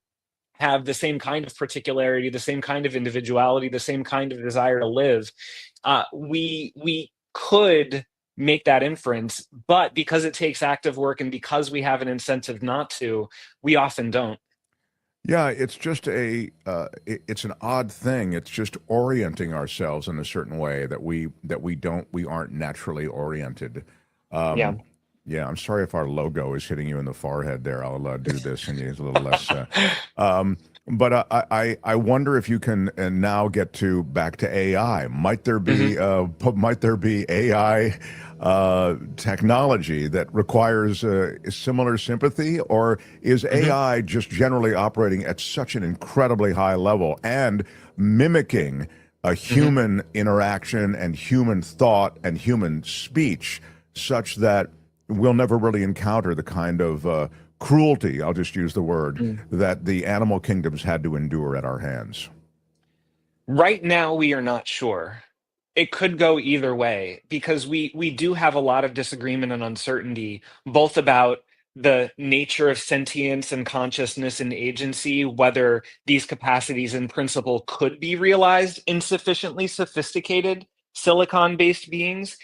have the same kind of particularity, the same kind of individuality, the same kind of desire to live. We could make that inference, but because it takes active work and because we have an incentive not to, we often don't. Yeah, it's just it's an odd thing. It's just orienting ourselves in a certain way that we aren't naturally oriented. Yeah. Yeah, I'm sorry if our logo is hitting you in the forehead there. I'll do this and use a little less. But I wonder if you can now get back to AI. Might there be AI technology that requires similar sympathy, or is AI just generally operating at such an incredibly high level and mimicking a human interaction and human thought and human speech, such that we'll never really encounter the kind of cruelty, I'll just use the word, that the animal kingdoms had to endure at our hands? Right now, we are not sure. It could go either way, because we do have a lot of disagreement and uncertainty, both about the nature of sentience and consciousness and agency, whether these capacities in principle could be realized in sufficiently sophisticated silicon-based beings,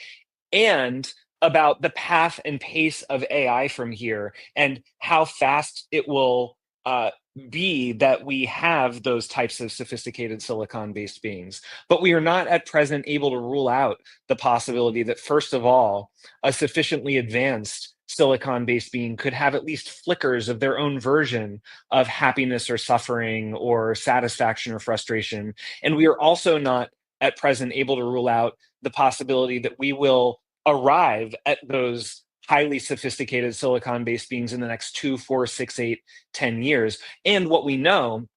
and about the path and pace of AI from here and how fast it will be that we have those types of sophisticated silicon-based beings. But we are not at present able to rule out the possibility that, first of all, a sufficiently advanced silicon-based being could have at least flickers of their own version of happiness or suffering or satisfaction or frustration. And we are also not at present able to rule out the possibility that we will arrive at those highly sophisticated silicon-based beings in the next 2, 4, 6, 8, 10 years. And what we know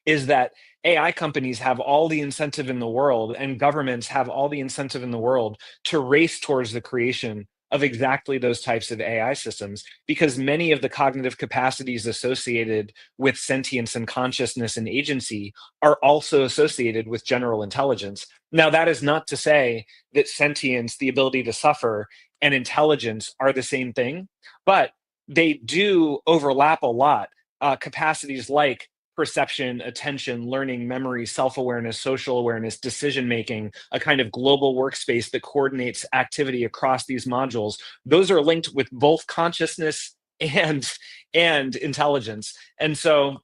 is that AI companies have all the incentive in the world, and governments have all the incentive in the world to race towards the creation of exactly those types of AI systems, because many of the cognitive capacities associated with sentience and consciousness and agency are also associated with general intelligence. Now, that is not to say that sentience, the ability to suffer, and intelligence are the same thing, but they do overlap a lot. Capacities like perception, attention, learning, memory, self-awareness, social awareness, decision-making, a kind of global workspace that coordinates activity across these modules. Those are linked with both consciousness and intelligence. And so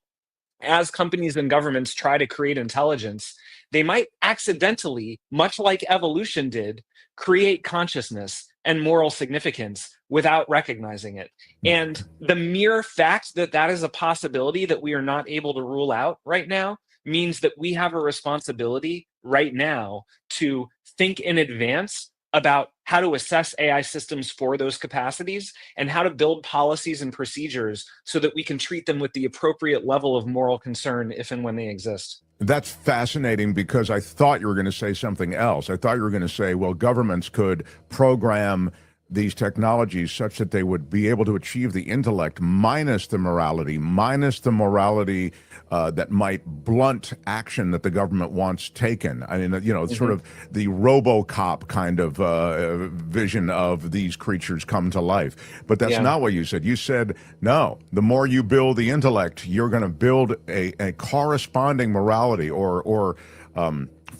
as companies and governments try to create intelligence, they might accidentally, much like evolution did, create consciousness and moral significance without recognizing it. And the mere fact that that is a possibility that we are not able to rule out right now means that we have a responsibility right now to think in advance about how to assess AI systems for those capacities and how to build policies and procedures so that we can treat them with the appropriate level of moral concern if and when they exist. That's fascinating, because I thought you were going to say something else. I thought you were going to say, well, governments could program these technologies such that they would be able to achieve the intellect minus the morality that might blunt action that the government wants taken. I mean, you know, sort of the RoboCop kind of vision of these creatures come to life. But that's not what you said. You said, no, the more you build the intellect, you're going to build a corresponding morality or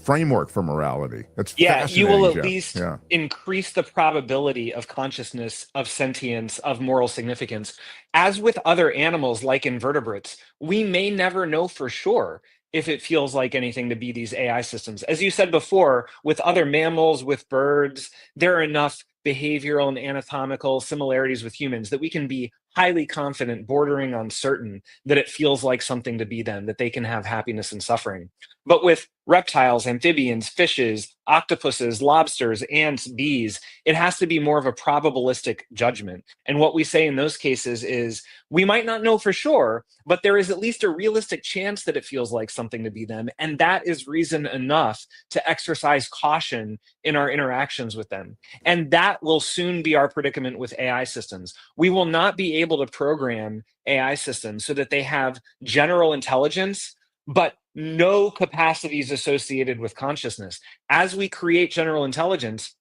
framework for morality. That's you will at Jeff. least increase the probability of consciousness, of sentience, of moral significance. As with other animals like invertebrates, we may never know for sure if it feels like anything to be these AI systems. As you said before, with other mammals, with birds, there are enough behavioral and anatomical similarities with humans that we can be highly confident, bordering on certain, that it feels like something to be them, that they can have happiness and suffering. But with reptiles, amphibians, fishes, octopuses, lobsters, ants, bees, it has to be more of a probabilistic judgment. And what we say in those cases is, we might not know for sure, but there is at least a realistic chance that it feels like something to be them. And that is reason enough to exercise caution in our interactions with them. And that will soon be our predicament with AI systems. We will not be able to program AI systems so that they have general intelligence, but no capacities associated with consciousness. As we create general intelligence,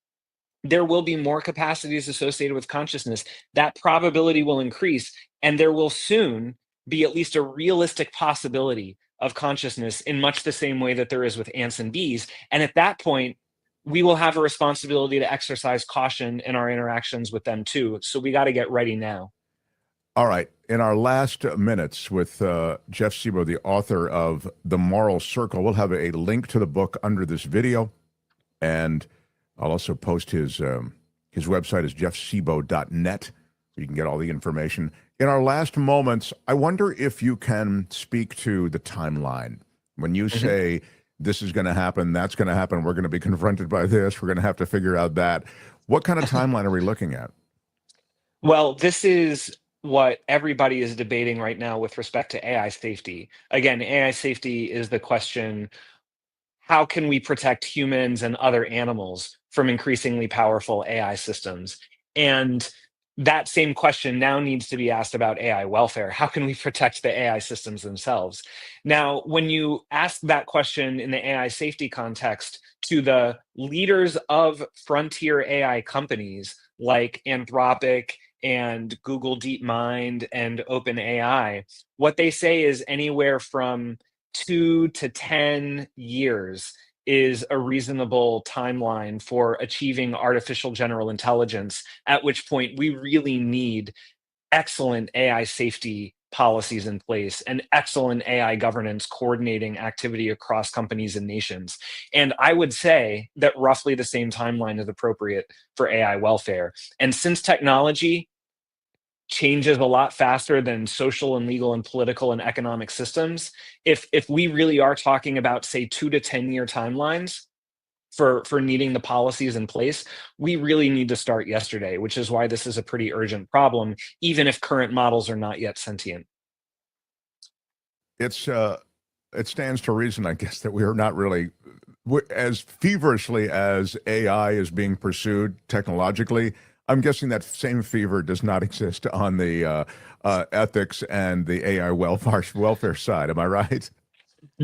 there will be more capacities associated with consciousness. That probability will increase, and there will soon be at least a realistic possibility of consciousness in much the same way that there is with ants and bees. And at that point, we will have a responsibility to exercise caution in our interactions with them too. So we got to get ready now. All right. In our last minutes with Jeff Sebo, the author of The Moral Circle, we'll have a link to the book under this video, and I'll also post his website is jeffsebo.net. You can get all the information. In our last moments, I wonder if you can speak to the timeline. When you say this is going to happen, that's going to happen, we're going to be confronted by this, we're going to have to figure out that. What kind of timeline are we looking at? Well, this is what everybody is debating right now with respect to AI safety. Again, AI safety is the question, how can we protect humans and other animals from increasingly powerful AI systems? And that same question now needs to be asked about AI welfare. How can we protect the AI systems themselves? Now, when you ask that question in the AI safety context to the leaders of frontier AI companies like Anthropic and Google DeepMind and OpenAI, what they say is anywhere from 2 to 10 years is a reasonable timeline for achieving artificial general intelligence, at which point we really need excellent AI safety policies in place and excellent AI governance coordinating activity across companies and nations. And I would say that roughly the same timeline is appropriate for AI welfare. And since technology changes a lot faster than social and legal and political and economic systems, if we really are talking about, say, 2 to 10 year timelines for needing the policies in place, we really need to start yesterday, which is why this is a pretty urgent problem, even if current models are not yet sentient. It stands to reason, I guess, that we are not really, as feverishly as AI is being pursued technologically, I'm guessing that same fever does not exist on the ethics and the AI welfare side. Am I right?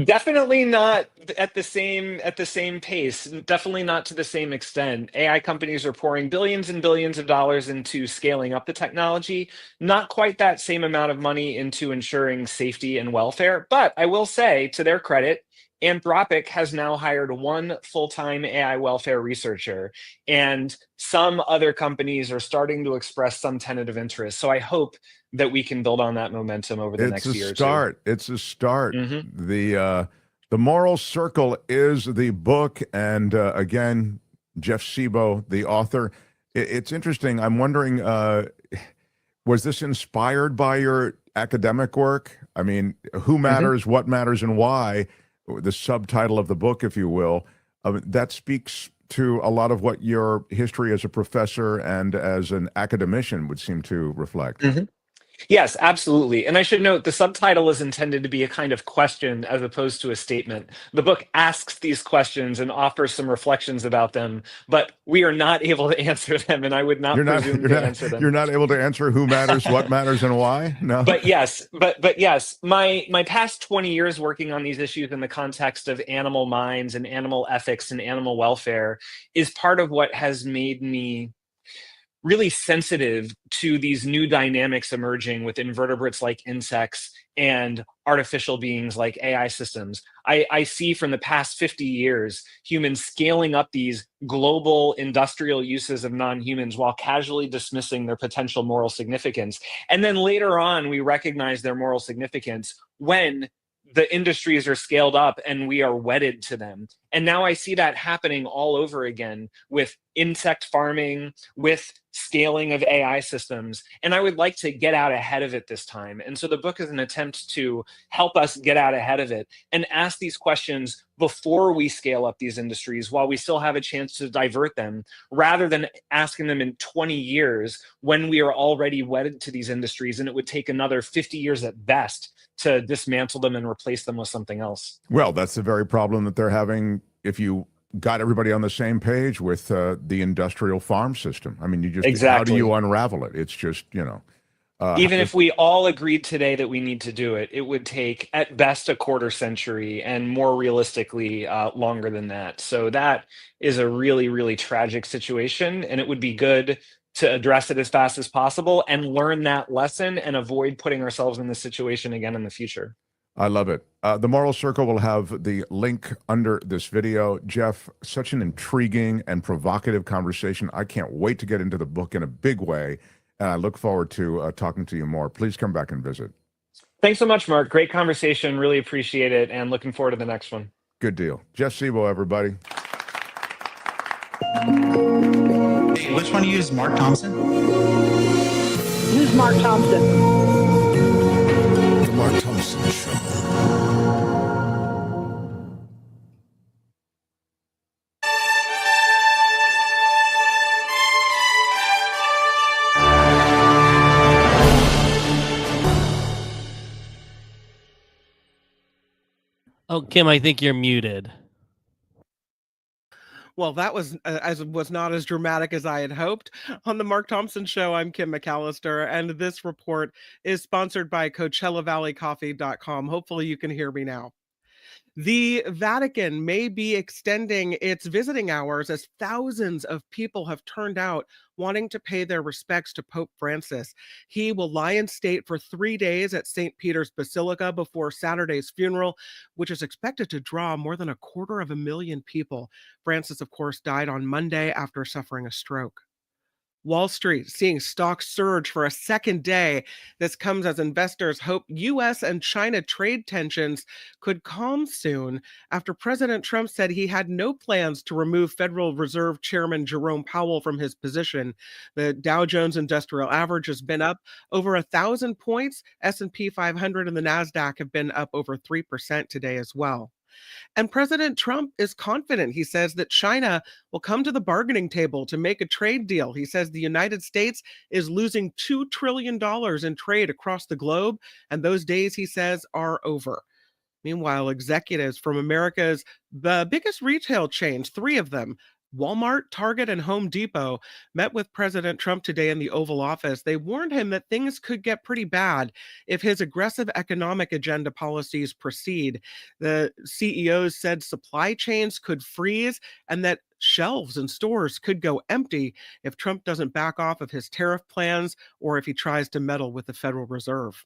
Definitely not at the same pace. Definitely not to the same extent. AI companies are pouring billions and billions of dollars into scaling up the technology, not quite that same amount of money into ensuring safety and welfare. But I will say, to their credit, Anthropic has now hired one full-time AI welfare researcher, and some other companies are starting to express some tentative interest. So I hope that we can build on that momentum over the next year or two. It's a start. Mhm. The Moral Circle is the book, and again, Jeff Sebo, the author. It's interesting. I'm wondering, was this inspired by your academic work? I mean, who matters, what matters, and why? The subtitle of the book, if you will, that speaks to a lot of what your history as a professor and as an academician would seem to reflect. Yes, absolutely. And I should note the subtitle is intended to be a kind of question as opposed to a statement. The book asks these questions and offers some reflections about them, but we are not able to answer them, and I would not presume to answer them. You're not able to answer who matters, what matters, and why? No. But yes, my past 20 years working on these issues in the context of animal minds and animal ethics and animal welfare is part of what has made me really sensitive to these new dynamics emerging with invertebrates like insects and artificial beings like AI systems. I see from the past 50 years humans scaling up these global industrial uses of non-humans while casually dismissing their potential moral significance. And then later on, we recognize their moral significance when the industries are scaled up and we are wedded to them. And now I see that happening all over again with insect farming, with scaling of AI systems. And I would like to get out ahead of it this time. And so the book is an attempt to help us get out ahead of it and ask these questions before we scale up these industries while we still have a chance to divert them, rather than asking them in 20 years when we are already wedded to these industries and it would take another 50 years at best to dismantle them and replace them with something else. Well, that's the very problem that they're having if you got everybody on the same page with the industrial farm system. I mean, you just, how do you unravel it? It's just, even if we all agreed today that we need to do it, it would take at best a quarter century and more realistically longer than that. So that is a really, really tragic situation. And it would be good to address it as fast as possible and learn that lesson and avoid putting ourselves in this situation again in the future. I love it. The Moral Circle will have the link under this video. Jeff, such an intriguing and provocative conversation. I can't wait to get into the book in a big way. And I look forward to talking to you more. Please come back and visit. Thanks so much, Mark. Great conversation. Really appreciate it. And looking forward to the next one. Good deal. Jeff Sebo, everybody. Hey, which one do you use, Mark Thompson? Who's Mark Thompson? The Mark Thompson Show. Oh, Kim, I think you're muted. Well, that was not as dramatic as I had hoped. On the Mark Thompson Show, I'm Kim McAllister, and this report is sponsored by CoachellaValleyCoffee.com. Hopefully you can hear me now. The Vatican may be extending its visiting hours as thousands of people have turned out wanting to pay their respects to Pope Francis. He will lie in state for 3 days at St. Peter's Basilica before Saturday's funeral, which is expected to draw more than 250,000 people. Francis, of course, died on Monday after suffering a stroke. Wall Street seeing stocks surge for a second day. This comes as investors hope U.S. and China trade tensions could calm soon after President Trump said he had no plans to remove Federal Reserve Chairman Jerome Powell from his position. The Dow Jones Industrial Average has been up over 1,000 points. S&P 500 and the NASDAQ have been up over 3% today as well. And President Trump is confident. He says that China will come to the bargaining table to make a trade deal. He says the United States is losing $2 trillion in trade across the globe, and those days, he says, are over. Meanwhile, executives from America's the biggest retail chains, 3 of them, Walmart, Target, and Home Depot met with President Trump today in the Oval Office. They warned him that things could get pretty bad if his aggressive economic agenda policies proceed. The CEOs said supply chains could freeze and that shelves in stores could go empty if Trump doesn't back off of his tariff plans or if he tries to meddle with the Federal Reserve.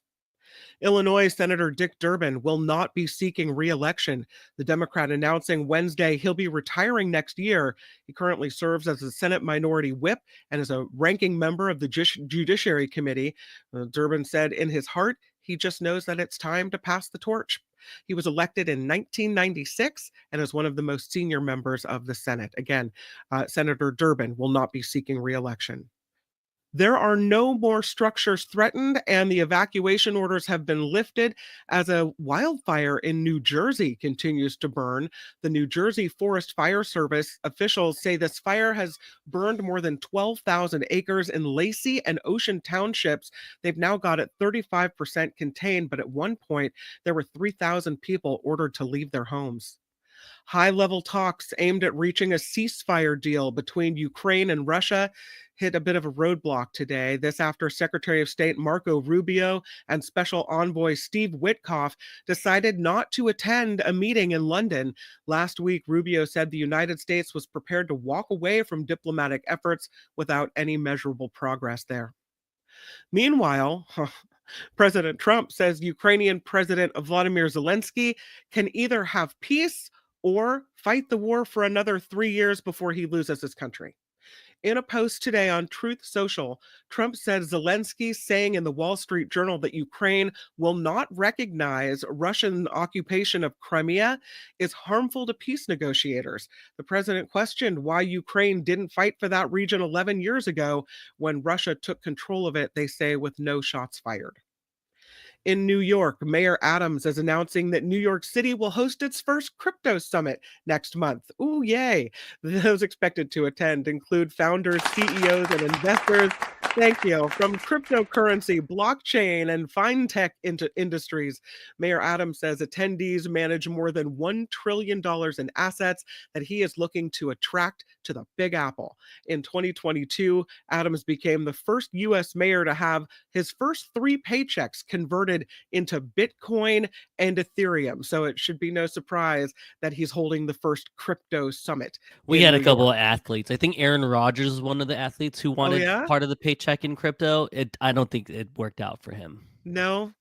Illinois Senator Dick Durbin will not be seeking re-election. The Democrat announcing Wednesday he'll be retiring next year. He currently serves as a Senate Minority Whip and is a ranking member of the Judiciary Committee. Durbin said in his heart, he just knows that it's time to pass the torch. He was elected in 1996 and is one of the most senior members of the Senate. Again, Senator Durbin will not be seeking re-election. There are no more structures threatened, and the evacuation orders have been lifted as a wildfire in New Jersey continues to burn. The New Jersey Forest Fire Service officials say this fire has burned more than 12,000 acres in Lacey and Ocean townships. They've now got it 35% contained, but at one point, there were 3,000 people ordered to leave their homes. High-level talks aimed at reaching a ceasefire deal between Ukraine and Russia hit a bit of a roadblock today. This after Secretary of State Marco Rubio and Special Envoy Steve Witkoff decided not to attend a meeting in London. Last week, Rubio said the United States was prepared to walk away from diplomatic efforts without any measurable progress there. Meanwhile, President Trump says Ukrainian President Volodymyr Zelensky can either have peace or fight the war for another 3 years before he loses his country. In a post today on Truth Social, Trump said Zelensky saying in the Wall Street Journal that Ukraine will not recognize Russian occupation of Crimea is harmful to peace negotiators. The president questioned why Ukraine didn't fight for that region 11 years ago when Russia took control of it, they say, with no shots fired. In New York, Mayor Adams is announcing that New York City will host its first crypto summit next month. Ooh, yay. Those expected to attend include founders, CEOs, and investors. Thank you. From cryptocurrency, blockchain, and fintech industries, Mayor Adams says attendees manage more than $1 trillion in assets that he is looking to attract to the Big Apple. In 2022, Adams became the first U.S. mayor to have his first 3 paychecks converted into Bitcoin and Ethereum. So it should be no surprise that he's holding the first crypto summit. We had a couple of athletes. I think Aaron Rodgers is one of the athletes who wanted part of the paycheck in crypto. I don't think it worked out for him. No?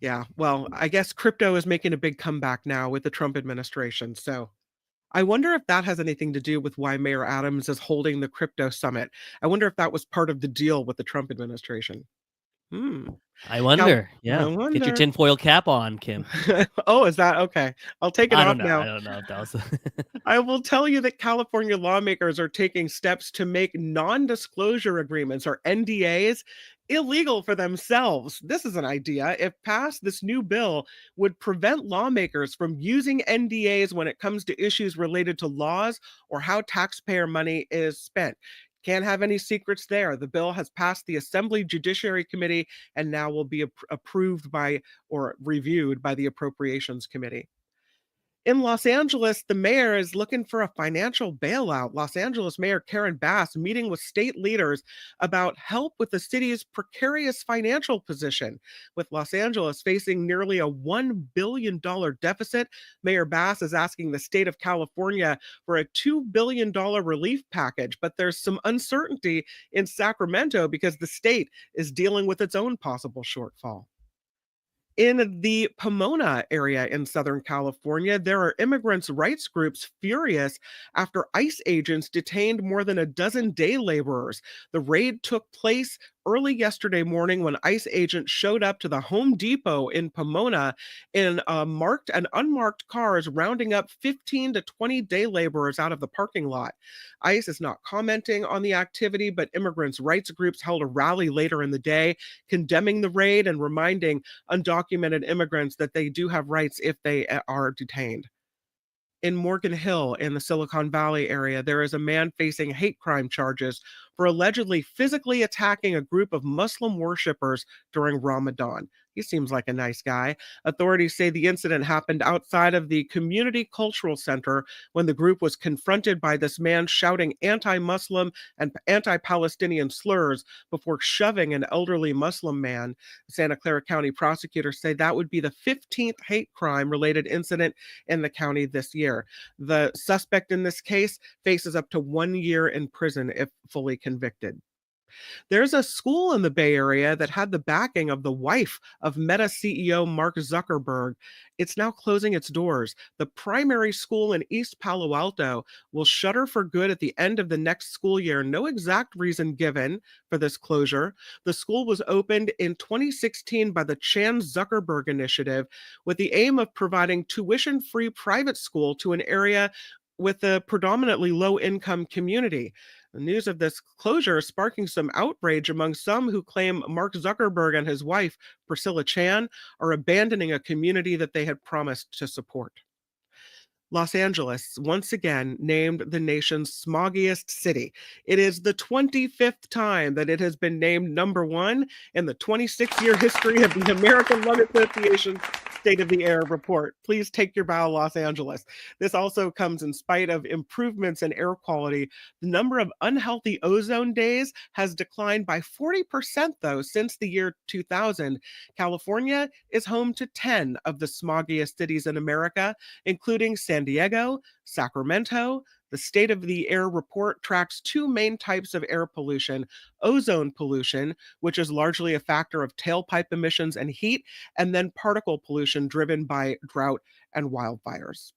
Yeah. Well, I guess crypto is making a big comeback now with the Trump administration. So I wonder if that has anything to do with why Mayor Adams is holding the crypto summit. I wonder if that was part of the deal with the Trump administration. I wonder. Now, Yeah. Get your tinfoil cap on, Kim. Oh, is that okay? I'll take it off now. I don't know if that was. I will tell you that California lawmakers are taking steps to make non-disclosure agreements, or NDAs, illegal for themselves. This is an idea. If passed, this new bill would prevent lawmakers from using NDAs when it comes to issues related to laws or how taxpayer money is spent. Can't have any secrets there. The bill has passed the Assembly Judiciary Committee and now will be approved by or reviewed by the Appropriations Committee. In Los Angeles, the mayor is looking for a financial bailout. Los Angeles Mayor Karen Bass meeting with state leaders about help with the city's precarious financial position. With Los Angeles facing nearly a $1 billion deficit, Mayor Bass is asking the state of California for a $2 billion relief package. But there's some uncertainty in Sacramento because the state is dealing with its own possible shortfall. In the Pomona area in Southern California, there are immigrants' rights groups furious after ICE agents detained more than a dozen day laborers. The raid took place early yesterday morning when ICE agents showed up to the Home Depot in Pomona in marked and unmarked cars, rounding up 15 to 20 day laborers out of the parking lot. ICE is not commenting on the activity, but immigrants' rights groups held a rally later in the day condemning the raid and reminding undocumented immigrants that they do have rights if they are detained. In Morgan Hill in the Silicon Valley area, there is a man facing hate crime charges for allegedly physically attacking a group of Muslim worshippers during Ramadan. He seems like a nice guy. Authorities say the incident happened outside of the Community Cultural Center when the group was confronted by this man shouting anti-Muslim and anti-Palestinian slurs before shoving an elderly Muslim man. Santa Clara County prosecutors say that would be the 15th hate crime related incident in the county this year. The suspect in this case faces up to 1 year in prison if fully convicted. There's a school in the Bay Area that had the backing of the wife of Meta CEO Mark Zuckerberg. It's now closing its doors. The primary school in East Palo Alto will shutter for good at the end of the next school year. No exact reason given for this closure. The school was opened in 2016 by the Chan Zuckerberg Initiative with the aim of providing tuition-free private school to an area with a predominantly low-income community. The news of this closure is sparking some outrage among some who claim Mark Zuckerberg and his wife, Priscilla Chan, are abandoning a community that they had promised to support. Los Angeles, once again, named the nation's smoggiest city. It is the 25th time that it has been named number one in the 26-year history of the American Lung Association State of the Air report. Please take your bow, Los Angeles. This also comes in spite of improvements in air quality. The number of unhealthy ozone days has declined by 40%, though, since the year 2000. California is home to 10 of the smoggiest cities in America, including San Diego, Sacramento. The State of the Air report tracks two main types of air pollution: ozone pollution, which is largely a factor of tailpipe emissions and heat, and then particle pollution driven by drought and wildfires.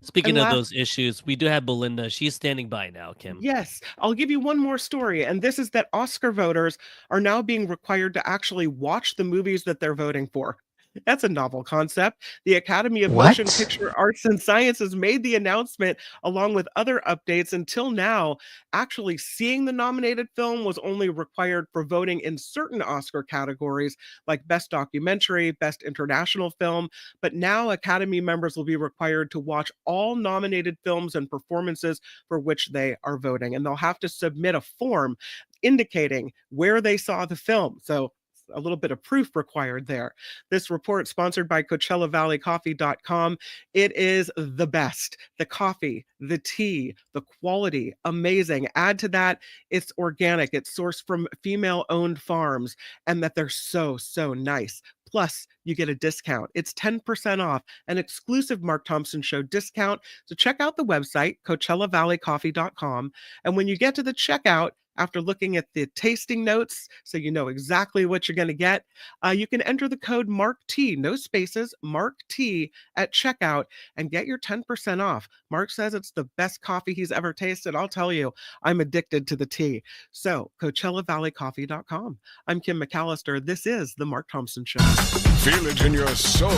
Speaking of those issues, we do have Belinda. She's standing by now, Kim. Yes, I'll give you one more story, and this is that Oscar voters are now being required to actually watch the movies that they're voting for. That's a novel concept. The Academy of Motion Picture Arts and Sciences made the announcement along with other updates. Until now, actually seeing the nominated film was only required for voting in certain Oscar categories like Best Documentary, Best International Film. But now Academy members will be required to watch all nominated films and performances for which they are voting. And they'll have to submit a form indicating where they saw the film. So a little bit of proof required there. This report, sponsored by CoachellaValleyCoffee.com. It is the best. The coffee, the tea, the quality, amazing. Add to that, it's organic. It's sourced from female-owned farms, and that they're so, so nice. Plus, you get a discount. It's 10% off, an exclusive Mark Thompson Show discount. So check out the website, CoachellaValleyCoffee.com. And when you get to the checkout, after looking at the tasting notes, so you know exactly what you're going to get, you can enter the code MARKT, no spaces, MARKT at checkout, and get your 10% off. Mark says it's the best coffee he's ever tasted. I'll tell you, I'm addicted to the tea. So, CoachellaValleyCoffee.com. I'm Kim McAllister. This is The Mark Thompson Show. Feel it in your soul.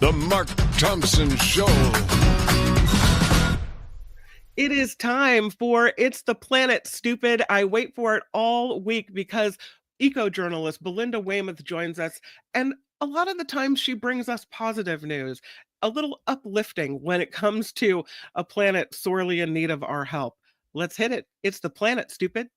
The Mark Thompson Show. It is time for It's the Planet, Stupid. I wait for it all week because eco-journalist Belinda Weymouth joins us, and a lot of the time she brings us positive news, a little uplifting when it comes to a planet sorely in need of our help. Let's hit it. It's the planet, stupid.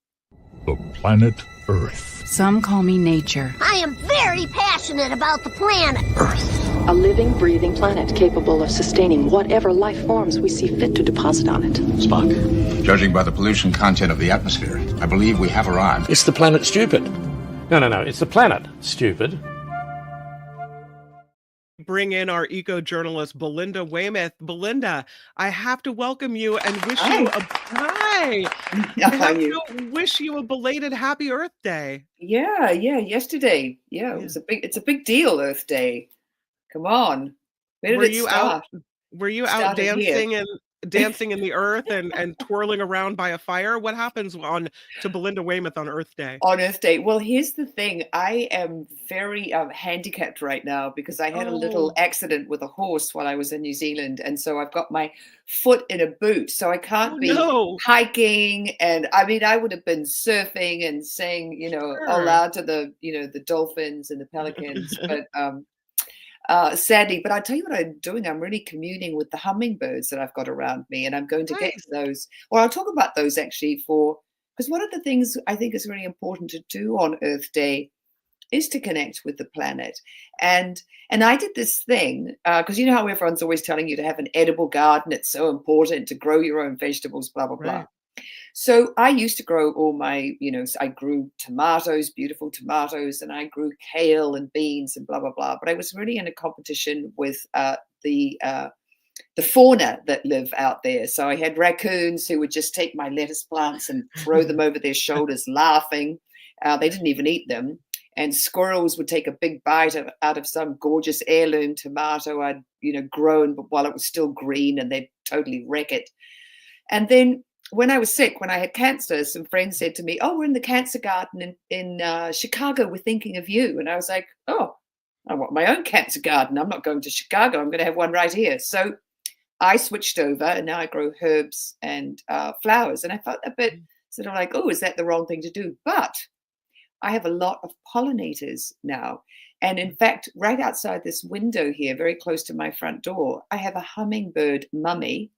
The planet Earth. Some call me nature. I am very passionate about the planet Earth. A living, breathing planet capable of sustaining whatever life forms we see fit to deposit on it. Spock, judging by the pollution content of the atmosphere, I believe we have arrived. It's the planet, stupid. No. It's the planet, stupid. Bring in our eco-journalist, Belinda Weymouth. Belinda, I have to welcome you and wish you a wish you a belated Happy Earth Day. Yeah. Yesterday, it's a big deal, Earth Day. Come on, where did it start? Were you out dancing and dancing in the earth and twirling around by a fire? What happens to Belinda Weymouth on Earth Day? On Earth Day, well, here's the thing. I am very handicapped right now because I had a little accident with a horse while I was in New Zealand, and so I've got my foot in a boot, so I can't be hiking. And I mean, I would have been surfing and saying, all loud to the dolphins and the pelicans, but sadly, but I'll tell you what I'm doing. I'm really communing with the hummingbirds that I've got around me, and I'm going to get to those. Well, I'll talk about those actually for because one of the things I think is really important to do on Earth Day is to connect with the planet. And I did this thing, because you know how everyone's always telling you to have an edible garden. It's so important to grow your own vegetables, blah, blah, blah. So I used to grow all my, I grew tomatoes, beautiful tomatoes, and I grew kale and beans and blah, blah, blah. But I was really in a competition with the fauna that live out there. So I had raccoons who would just take my lettuce plants and throw them over their shoulders laughing. They didn't even eat them. And squirrels would take a big bite out of some gorgeous heirloom tomato I'd, grown while it was still green, and they'd totally wreck it. And then when I was sick, when I had cancer, some friends said to me, "Oh, we're in the cancer garden in Chicago. We're thinking of you." And I was like, "Oh, I want my own cancer garden. I'm not going to Chicago. I'm going to have one right here." So I switched over, and now I grow herbs and flowers. And I felt a bit sort of like, oh, is that the wrong thing to do? But I have a lot of pollinators now. And in fact, right outside this window here, very close to my front door, I have a hummingbird mummy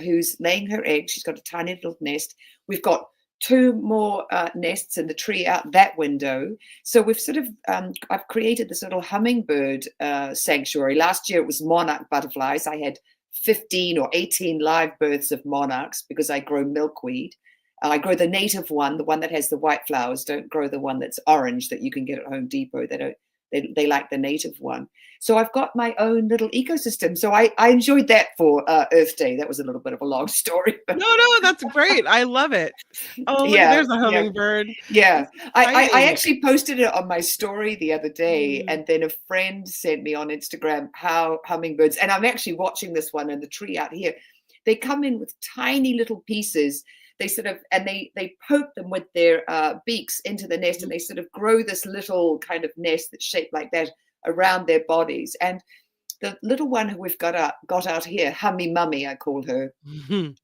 who's laying her egg. She's got a tiny little nest. We've got 2 more nests in the tree out that window. So we've sort of, I've created this little hummingbird sanctuary. Last year it was monarch butterflies. I had 15 or 18 live births of monarchs because I grow milkweed. I grow the native one, the one that has the white flowers. Don't grow the one that's orange that you can get at Home Depot. They like the native one. So I've got my own little ecosystem. So I enjoyed that for Earth Day. That was a little bit of a long story. But No, that's great. I love it. Oh, look, there's a hummingbird. Yeah. I actually posted it on my story the other day, and then a friend sent me on Instagram how hummingbirds, and I'm actually watching this one in the tree out here. They come in with tiny little pieces. They sort of, and they poke them with their beaks into the nest, and they sort of grow this little kind of nest that's shaped like that around their bodies. And the little one who we've got out here, Hummy Mummy, I call her,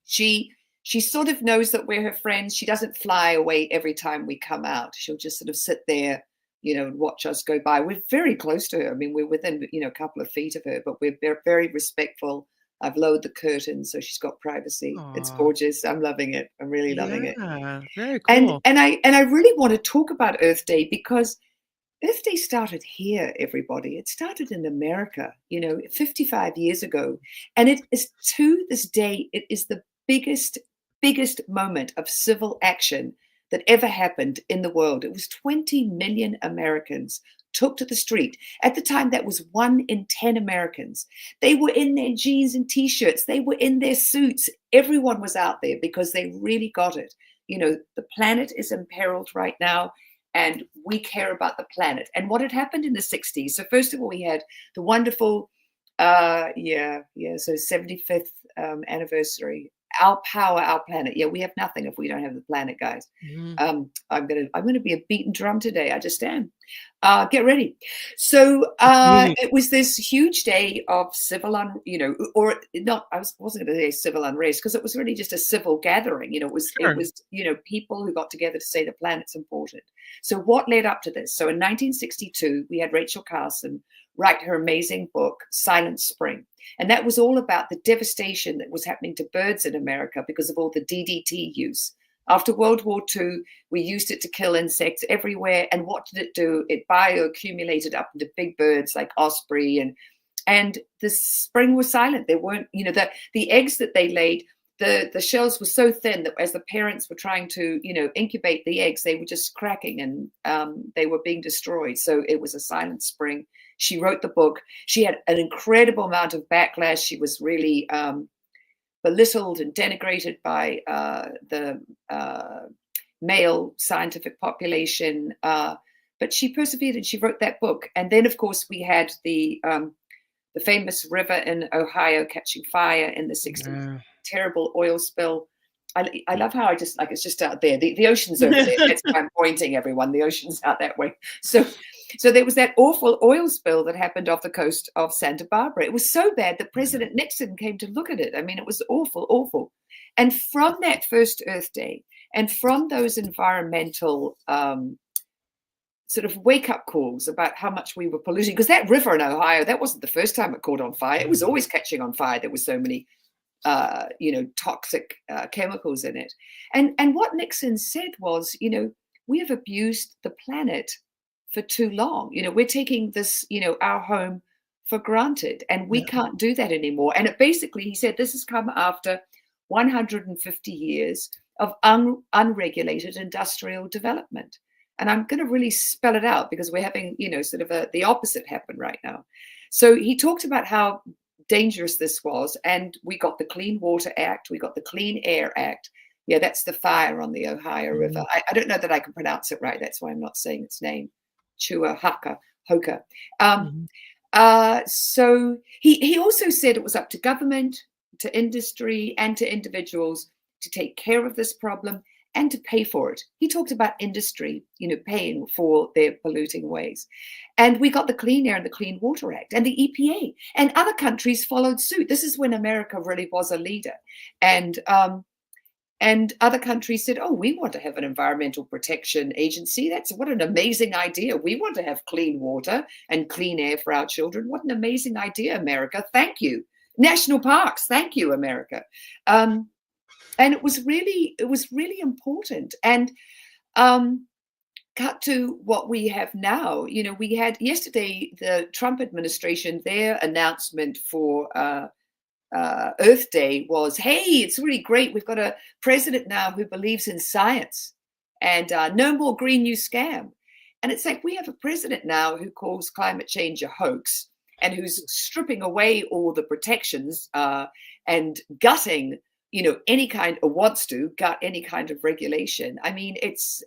she sort of knows that we're her friends. She doesn't fly away every time we come out. She'll just sort of sit there, and watch us go by. We're very close to her. I mean, we're within, a couple of feet of her, but we're very respectful. I've lowered the curtain so she's got privacy. Aww. It's gorgeous. I'm loving it. I'm really loving it. Very cool. And I really want to talk about Earth Day because Earth Day started here, everybody. It started in America, 55 years ago. And it is, to this day, it is the biggest moment of civil action that ever happened in the world. It was 20 million Americans took to the street. At the time, that was 1 in 10 Americans. They were in their jeans and T-shirts. They were in their suits. Everyone was out there because they really got it. The planet is imperiled right now, and we care about the planet. And what had happened in the 60s. So first of all, we had the wonderful, so 75th anniversary. Our power, our planet. Yeah, we have nothing if we don't have the planet, guys. I'm gonna be a beaten drum today. I just am. Get ready. So it was this huge day of civil, or not. I wasn't going to say civil unrest because it was really just a civil gathering. It was people who got together to say the planet's important. So what led up to this? So in 1962, we had Rachel Carson write her amazing book, Silent Spring. And that was all about the devastation that was happening to birds in America because of all the DDT use. After World War II, we used it to kill insects everywhere. And what did it do? It bioaccumulated up into big birds like osprey. And the spring was silent. There weren't, the eggs that they laid, the shells were so thin that as the parents were trying to, incubate the eggs, they were just cracking and they were being destroyed. So it was a silent spring. She wrote the book. She had an incredible amount of backlash. She was really belittled and denigrated by the male scientific population. But she persevered and she wrote that book. And then, of course, we had the famous river in Ohio catching fire in the 60s. Terrible oil spill. I love how it's just out there. The ocean's over there. That's why I'm pointing, everyone. The ocean's out that way. So there was that awful oil spill that happened off the coast of Santa Barbara. It was so bad that President Nixon came to look at it. I mean, it was awful, awful. And from that first Earth Day and from those environmental sort of wake-up calls about how much we were polluting, because that river in Ohio, that wasn't the first time it caught on fire. It was always catching on fire. There were so many toxic chemicals in it. And what Nixon said was, we have abused the planet for too long. We're taking this, our home for granted, and we can't do that anymore. And basically, he said, this has come after 150 years of unregulated industrial development. And I'm going to really spell it out because we're having, sort of the opposite happen right now. So he talked about how dangerous this was, and we got the Clean Water Act, we got the Clean Air Act. Yeah, that's the fire on the Ohio River. I don't know that I can pronounce it right. That's why I'm not saying its name. Hoka. So he also said it was up to government, to industry, and to individuals to take care of this problem and to pay for it. He talked about industry, paying for their polluting ways. And we got the Clean Air and the Clean Water Act and the EPA, and other countries followed suit. This is when America really was a leader. And other countries said, oh, we want to have an environmental protection agency. What an amazing idea. We want to have clean water and clean air for our children. What an amazing idea, America. Thank you. National parks. Thank you, America. And it was really important. And cut to what we have now. We had yesterday the Trump administration, their announcement for Earth Day was, hey, it's really great. We've got a president now who believes in science and no more Green New Scam. And it's like we have a president now who calls climate change a hoax and who's stripping away all the protections and gutting any kind, or wants to gut any kind of regulation. I mean, it's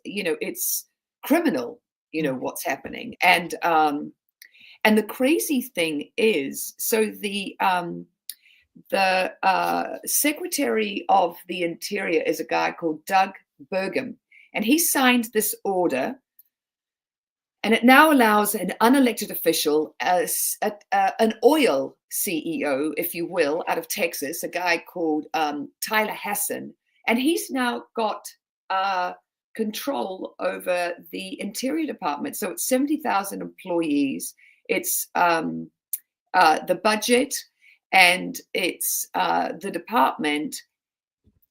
criminal, what's happening. And the crazy thing is, so the Secretary of the Interior is a guy called Doug Burgum, and he signed this order. And it now allows an unelected official, an oil CEO, if you will, out of Texas, a guy called Tyler Hassan. And he's now got control over the Interior Department. So it's 70,000 employees. It's the budget, and it's the department.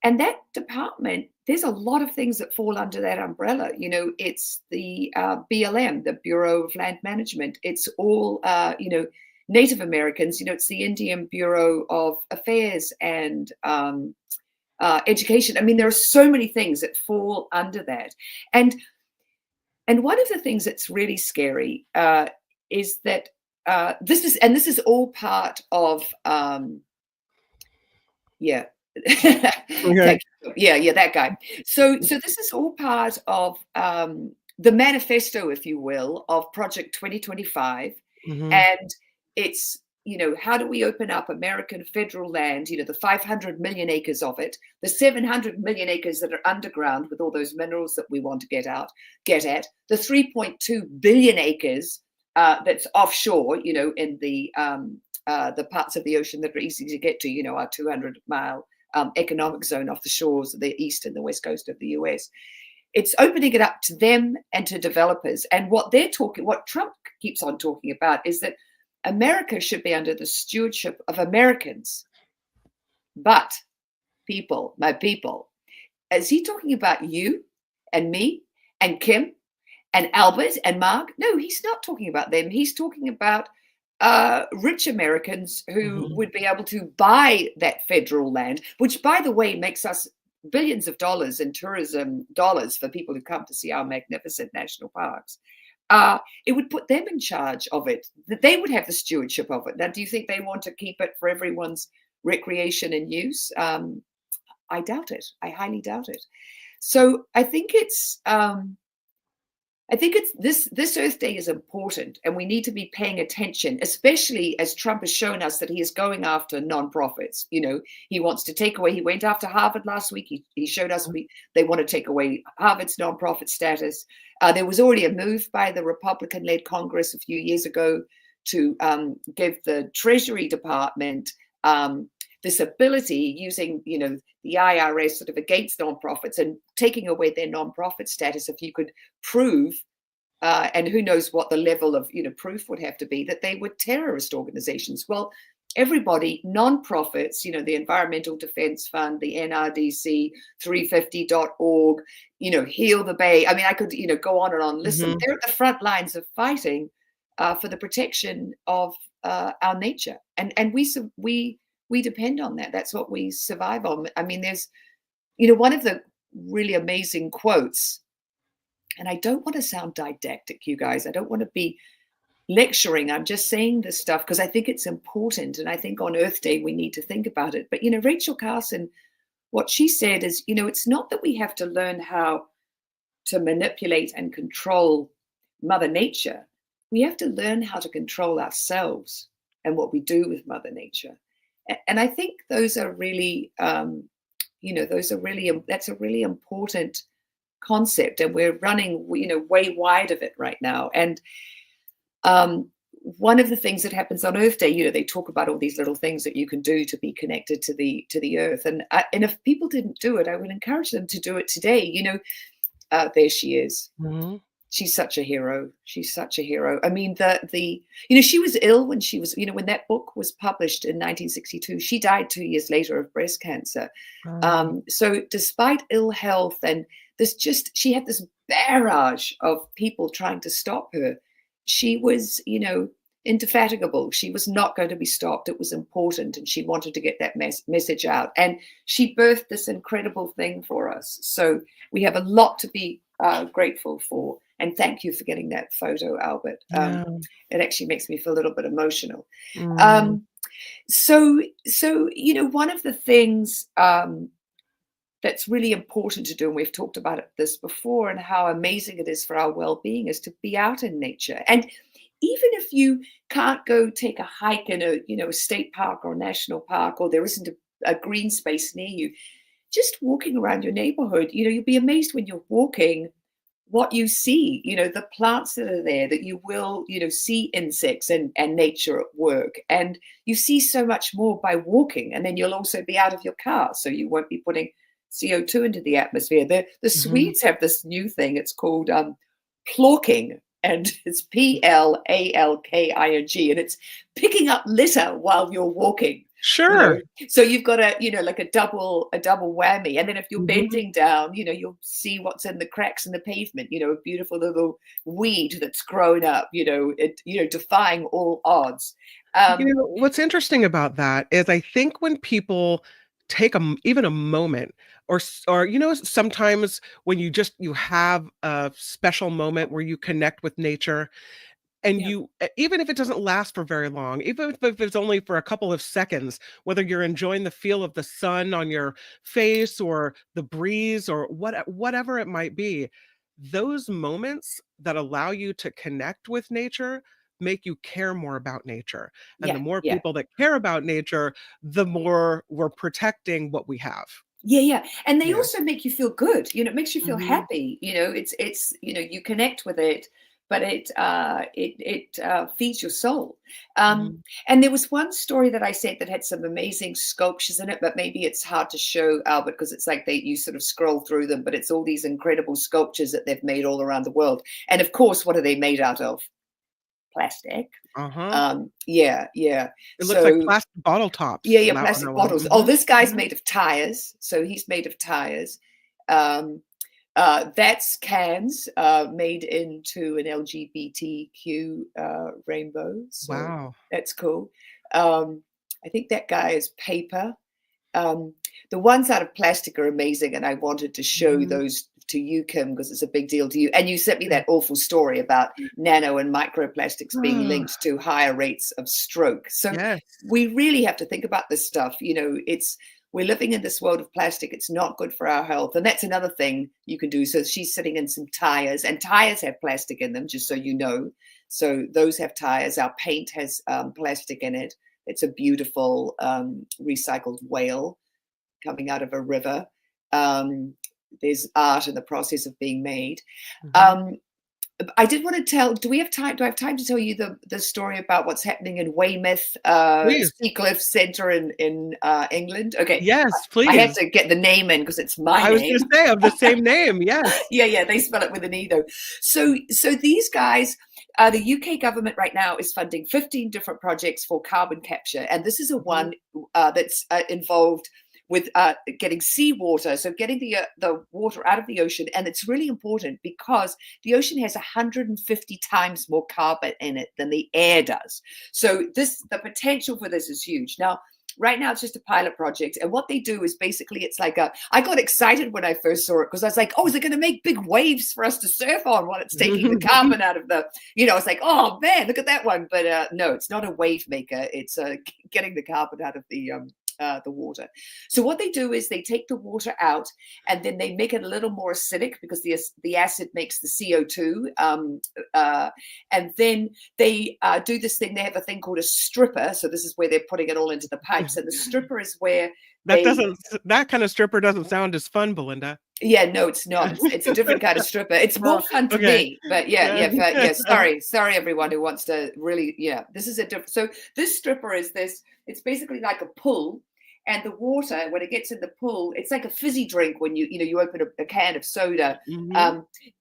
And that department, there's a lot of things that fall under that umbrella. It's the BLM, the Bureau of Land Management. It's all, Native Americans. It's the Indian Bureau of Affairs and Education. I mean, there are so many things that fall under that. And one of the things that's really scary is that this is all part of, Okay. Yeah, that guy. So this is all part of the manifesto, if you will, of Project 2025. Mhm. And it's, how do we open up American federal land, the 500 million acres of it, the 700 million acres that are underground with all those minerals that we want to get at, the 3.2 billion acres that's offshore, in the parts of the ocean that are easy to get to, our 200-mile economic zone off the shores of the east and the west coast of the US. It's opening it up to them and to developers. And what Trump keeps on talking about is that America should be under the stewardship of Americans. But my people, is he talking about you and me and Kim and Albert and Mark? No, he's not talking about them. He's talking about rich Americans who would be able to buy that federal land, which, by the way, makes us billions of dollars in tourism dollars for people who come to see our magnificent national parks. It would put them in charge of it. They would have the stewardship of it. Now, do you think they want to keep it for everyone's recreation and use? I doubt it. I highly doubt it. So I think it's this Earth Day is important, and we need to be paying attention, especially as Trump has shown us that he is going after nonprofits. He wants to take away. He went after Harvard last week. He showed us they want to take away Harvard's nonprofit status. There was already a move by the Republican-led Congress a few years ago to give the Treasury Department this ability, using the IRS sort of against nonprofits and taking away their nonprofit status if you could prove, and who knows what the level of proof would have to be, that they were terrorist organizations. Well, everybody, non-profits, the Environmental Defense Fund, the NRDC, 350.org, Heal the Bay. I mean, I could, go on and on. Listen, they're at the front lines of fighting for the protection of our nature. And we depend on that. That's what we survive on. I mean, there's, one of the really amazing quotes, and I don't want to sound didactic, you guys. I don't want to be lecturing. I'm just saying this stuff because I think it's important. And I think on Earth Day, we need to think about it. But, Rachel Carson, what she said is, it's not that we have to learn how to manipulate and control Mother Nature. We have to learn how to control ourselves and what we do with Mother Nature. And I think those are really, that's a really important concept. And we're running, way wide of it right now. And one of the things that happens on Earth Day, they talk about all these little things that you can do to be connected to the Earth. And if people didn't do it, I would encourage them to do it today. There she is. Mm-hmm. She's such a hero. She's such a hero. I mean, she was ill when she was, when that book was published in 1962. She died 2 years later of breast cancer. So despite ill health and she had this barrage of people trying to stop her. She was, indefatigable. She was not going to be stopped. It was important. And she wanted to get that message out. And she birthed this incredible thing for us. So we have a lot to be grateful for. And thank you for getting that photo, Albert. It actually makes me feel a little bit emotional. So one of the things that's really important to do, and we've talked about this before, and how amazing it is for our well-being, is to be out in nature. And even if you can't go take a hike in a state park or a national park, or there isn't a green space near you, just walking around your neighborhood, you'll be amazed when you're walking what you see, the plants that are there, that you will, see insects and nature at work. And you see so much more by walking. And then you'll also be out of your car, so you won't be putting CO2 into the atmosphere. The Swedes have this new thing. It's called plåking, and it's PLALKING, and it's picking up litter while you're walking. Sure. So you've got like a double whammy. And then if you're bending down, you'll see what's in the cracks in the pavement, a beautiful little weed that's grown up, defying all odds. What's interesting about that is I think when people take even a moment or sometimes when you have a special moment where you connect with nature, and you, even if it doesn't last for very long, even if it's only for a couple of seconds, whether you're enjoying the feel of the sun on your face or the breeze or whatever it might be, those moments that allow you to connect with nature make you care more about nature. And the more people that care about nature, the more we're protecting what we have. Yeah. And they also make you feel good. It makes you feel happy. It's you connect with it, but it feeds your soul. And there was one story that I said that had some amazing sculptures in it, but maybe it's hard to show, Albert, because it's like you sort of scroll through them, but it's all these incredible sculptures that they've made all around the world. And of course, what are they made out of? Plastic. It looks like plastic bottle tops. Plastic bottles. Oh, this guy's made of tires. So he's made of tires. That's cans made into an LGBTQ rainbow. So wow, that's cool. I think that guy is paper. The ones out of plastic are amazing, and I wanted to show those to you, Kim, because it's a big deal to you. And you sent me that awful story about nano and microplastics being linked to higher rates of stroke. So we really have to think about this stuff. We're living in this world of plastic. It's not good for our health. And that's another thing you can do. So she's sitting in some tires, and tires have plastic in them, just so you know. So those have tires. Our paint has plastic in it. It's a beautiful recycled whale coming out of a river. There's art in the process of being made. I did want to tell, do I have time to tell you the story about what's happening in Weymouth Seacliff Centre in England? Okay. Yes, please. I had to get the name in because it's my name. I was going to say, of the same name, yes. Yeah, they spell it with an E though. So these guys, the UK government right now is funding 15 different projects for carbon capture. And this is a one that's involved with getting seawater, so getting the water out of the ocean. And it's really important because the ocean has 150 times more carbon in it than the air does. So the potential for this is huge. Now, right now, it's just a pilot project. And what they do is basically, it's like I got excited when I first saw it because I was like, oh, is it going to make big waves for us to surf on while it's taking the carbon out of the, it's like, oh, man, look at that one. But no, it's not a wave maker. It's getting the carbon out of the water. So what they do is they take the water out and then they make it a little more acidic because the acid makes the CO2. And then they do this thing. They have a thing called a stripper. So this is where they're putting it all into the pipes. And the stripper is where that kind of stripper doesn't sound as fun, Belinda. Yeah, no, it's not. It's a different kind of stripper. It's more fun to me, but yeah. Sorry, everyone who wants to really, this is a different. So this stripper is this. It's basically like a pool, and the water when it gets in the pool, it's like a fizzy drink when you open a can of soda.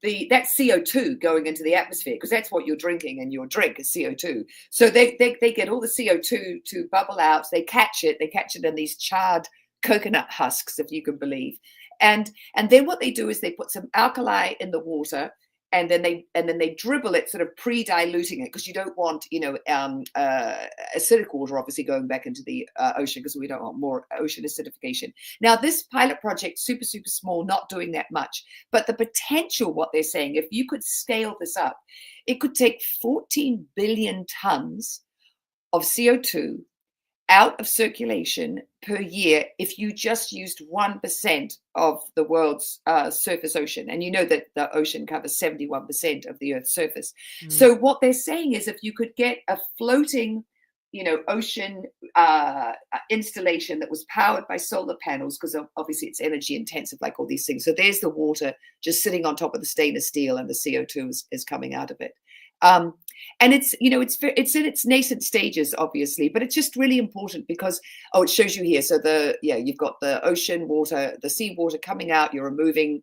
That's CO2 going into the atmosphere because that's what you're drinking, and your drink is CO2. So they get all the CO2 to bubble out. They catch it. They catch it in these charred coconut husks, if you can believe. And then what they do is they put some alkali in the water, and then they dribble it, sort of pre-diluting it, because you don't want acidic water obviously going back into the ocean, because we don't want more ocean acidification. Now this pilot project, super small, not doing that much, but the potential, what they're saying, if you could scale this up, it could take 14 billion tons of CO2 out of circulation per year if you just used 1% of the world's surface ocean. And you know that the ocean covers 71% of the Earth's surface. So what they're saying is if you could get a floating, ocean installation that was powered by solar panels, because obviously it's energy intensive, like all these things. So there's the water just sitting on top of the stainless steel, and the CO2 is coming out of it. And it's in its nascent stages, obviously, but it's just really important because, it shows you here. So you've got the ocean water, the seawater coming out, you're removing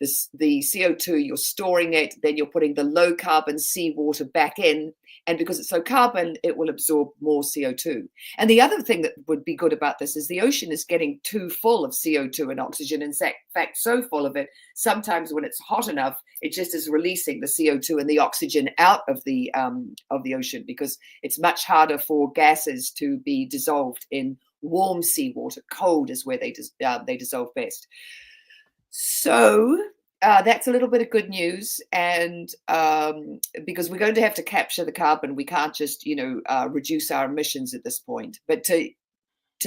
the CO2, you're storing it, then you're putting the low carbon seawater back in. And because it's low carbon, it will absorb more CO2. And the other thing that would be good about this is the ocean is getting too full of CO2 and oxygen. In fact, so full of it, sometimes when it's hot enough, it just is releasing the CO2 and the oxygen out of the ocean, because it's much harder for gases to be dissolved in warm seawater. Cold is where they dissolve best. So that's a little bit of good news, and because we're going to have to capture the carbon, we can't just reduce our emissions at this point. But to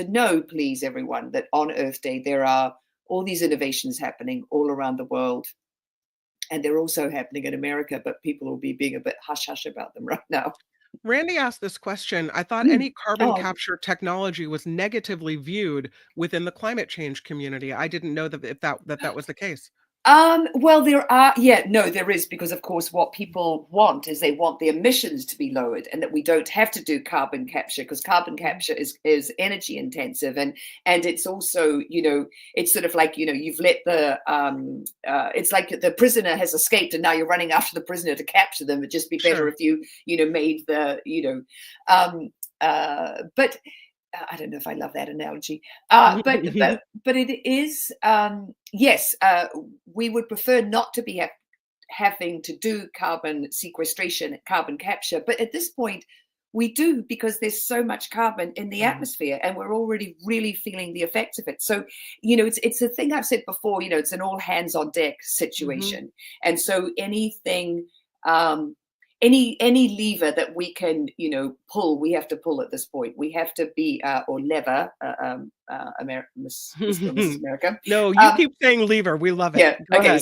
know, please, everyone, that on Earth Day there are all these innovations happening all around the world, and they're also happening in America, but people will be being a bit hush-hush about them right now. Randy asked this question. I thought any carbon capture technology was negatively viewed within the climate change community. I didn't know that was the case. Well, there is, because of course what people want is they want the emissions to be lowered, and that we don't have to do carbon capture, because carbon capture is energy intensive, and it's also, it's sort of like, you've let the it's like the prisoner has escaped and now you're running after the prisoner to capture them. It'd just be better if you made the but I don't know if I love that analogy, but it is, yes, we would prefer not to be having to do carbon sequestration, carbon capture. But at this point, we do, because there's so much carbon in the atmosphere, and we're already really feeling the effects of it. So, it's a thing I've said before, it's an all hands on deck situation. And so anything, any lever that we can, pull, we have to pull at this point. We have to be, or lever, Miss America. No, you keep saying lever. We love it. Yeah. Go Okay. ahead.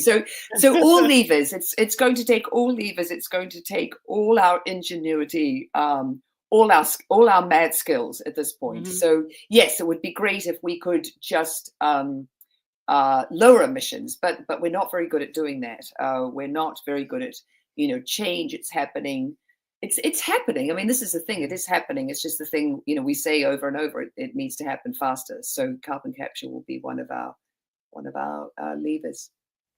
So all levers. It's going to take all levers. It's going to take all our ingenuity, all our mad skills at this point. So yes, it would be great if we could just lower emissions, but we're not very good at doing that. We're not very good at change. It's happening. It's happening. I mean, this is the thing. It is happening. It's just the thing, we say over and over, it needs to happen faster. So carbon capture will be one of our levers.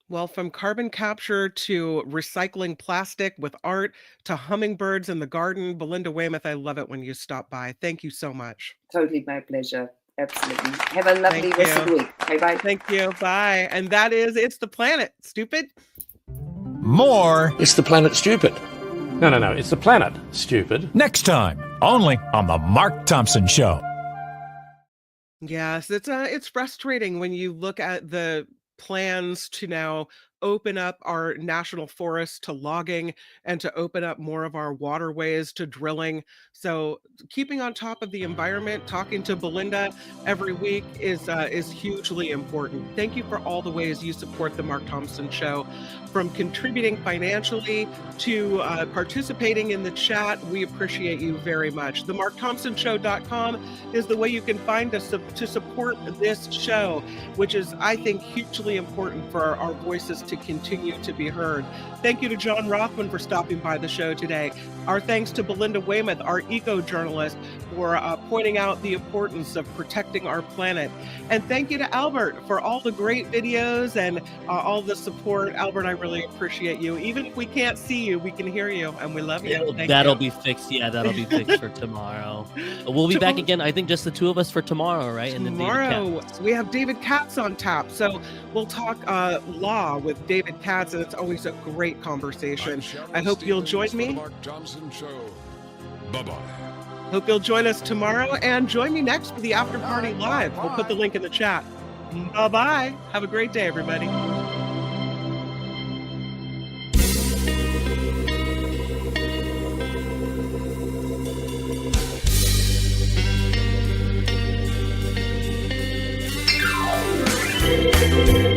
Well, from carbon capture to recycling plastic with art to hummingbirds in the garden, Belinda Weymouth, I love it when you stop by. Thank you so much. Totally my pleasure. Absolutely. Have a lovely Thank rest of the you. week. Bye-bye. Thank you. Bye. And that is It's the Planet, stupid. More. It's the planet, stupid. No. It's the planet, stupid. Next time, only on the Mark Thompson Show. Yes, it's frustrating when you look at the plans to now open up our national forests to logging and to open up more of our waterways to drilling. So keeping on top of the environment, talking to Belinda every week is hugely important. Thank you for all the ways you support the Mark Thompson Show, from contributing financially to participating in the chat. We appreciate you very much. The MarkThompsonShow.com is the way you can find us to support this show, which is, I think, hugely important for our voices to continue to be heard. Thank you to John Rothmann for stopping by the show today. Our thanks to Belinda Weymouth, our eco-journalist, for pointing out the importance of protecting our planet. And thank you to Albert for all the great videos and all the support. Albert, I really appreciate you. Even if we can't see you, we can hear you, and we love you. That'll be fixed. Yeah, that'll be fixed for tomorrow. We'll be back again, I think, just the two of us for tomorrow, right? And tomorrow, we have David Katz on tap. So we'll talk law with David Katz, and it's always a great conversation. I hope you'll join me. Mark Thompson Show. Bye-bye. Hope you'll join us tomorrow, and join me next for the After Party Live. We'll put the link in the chat. Bye-bye. Have a great day, everybody. Thank you.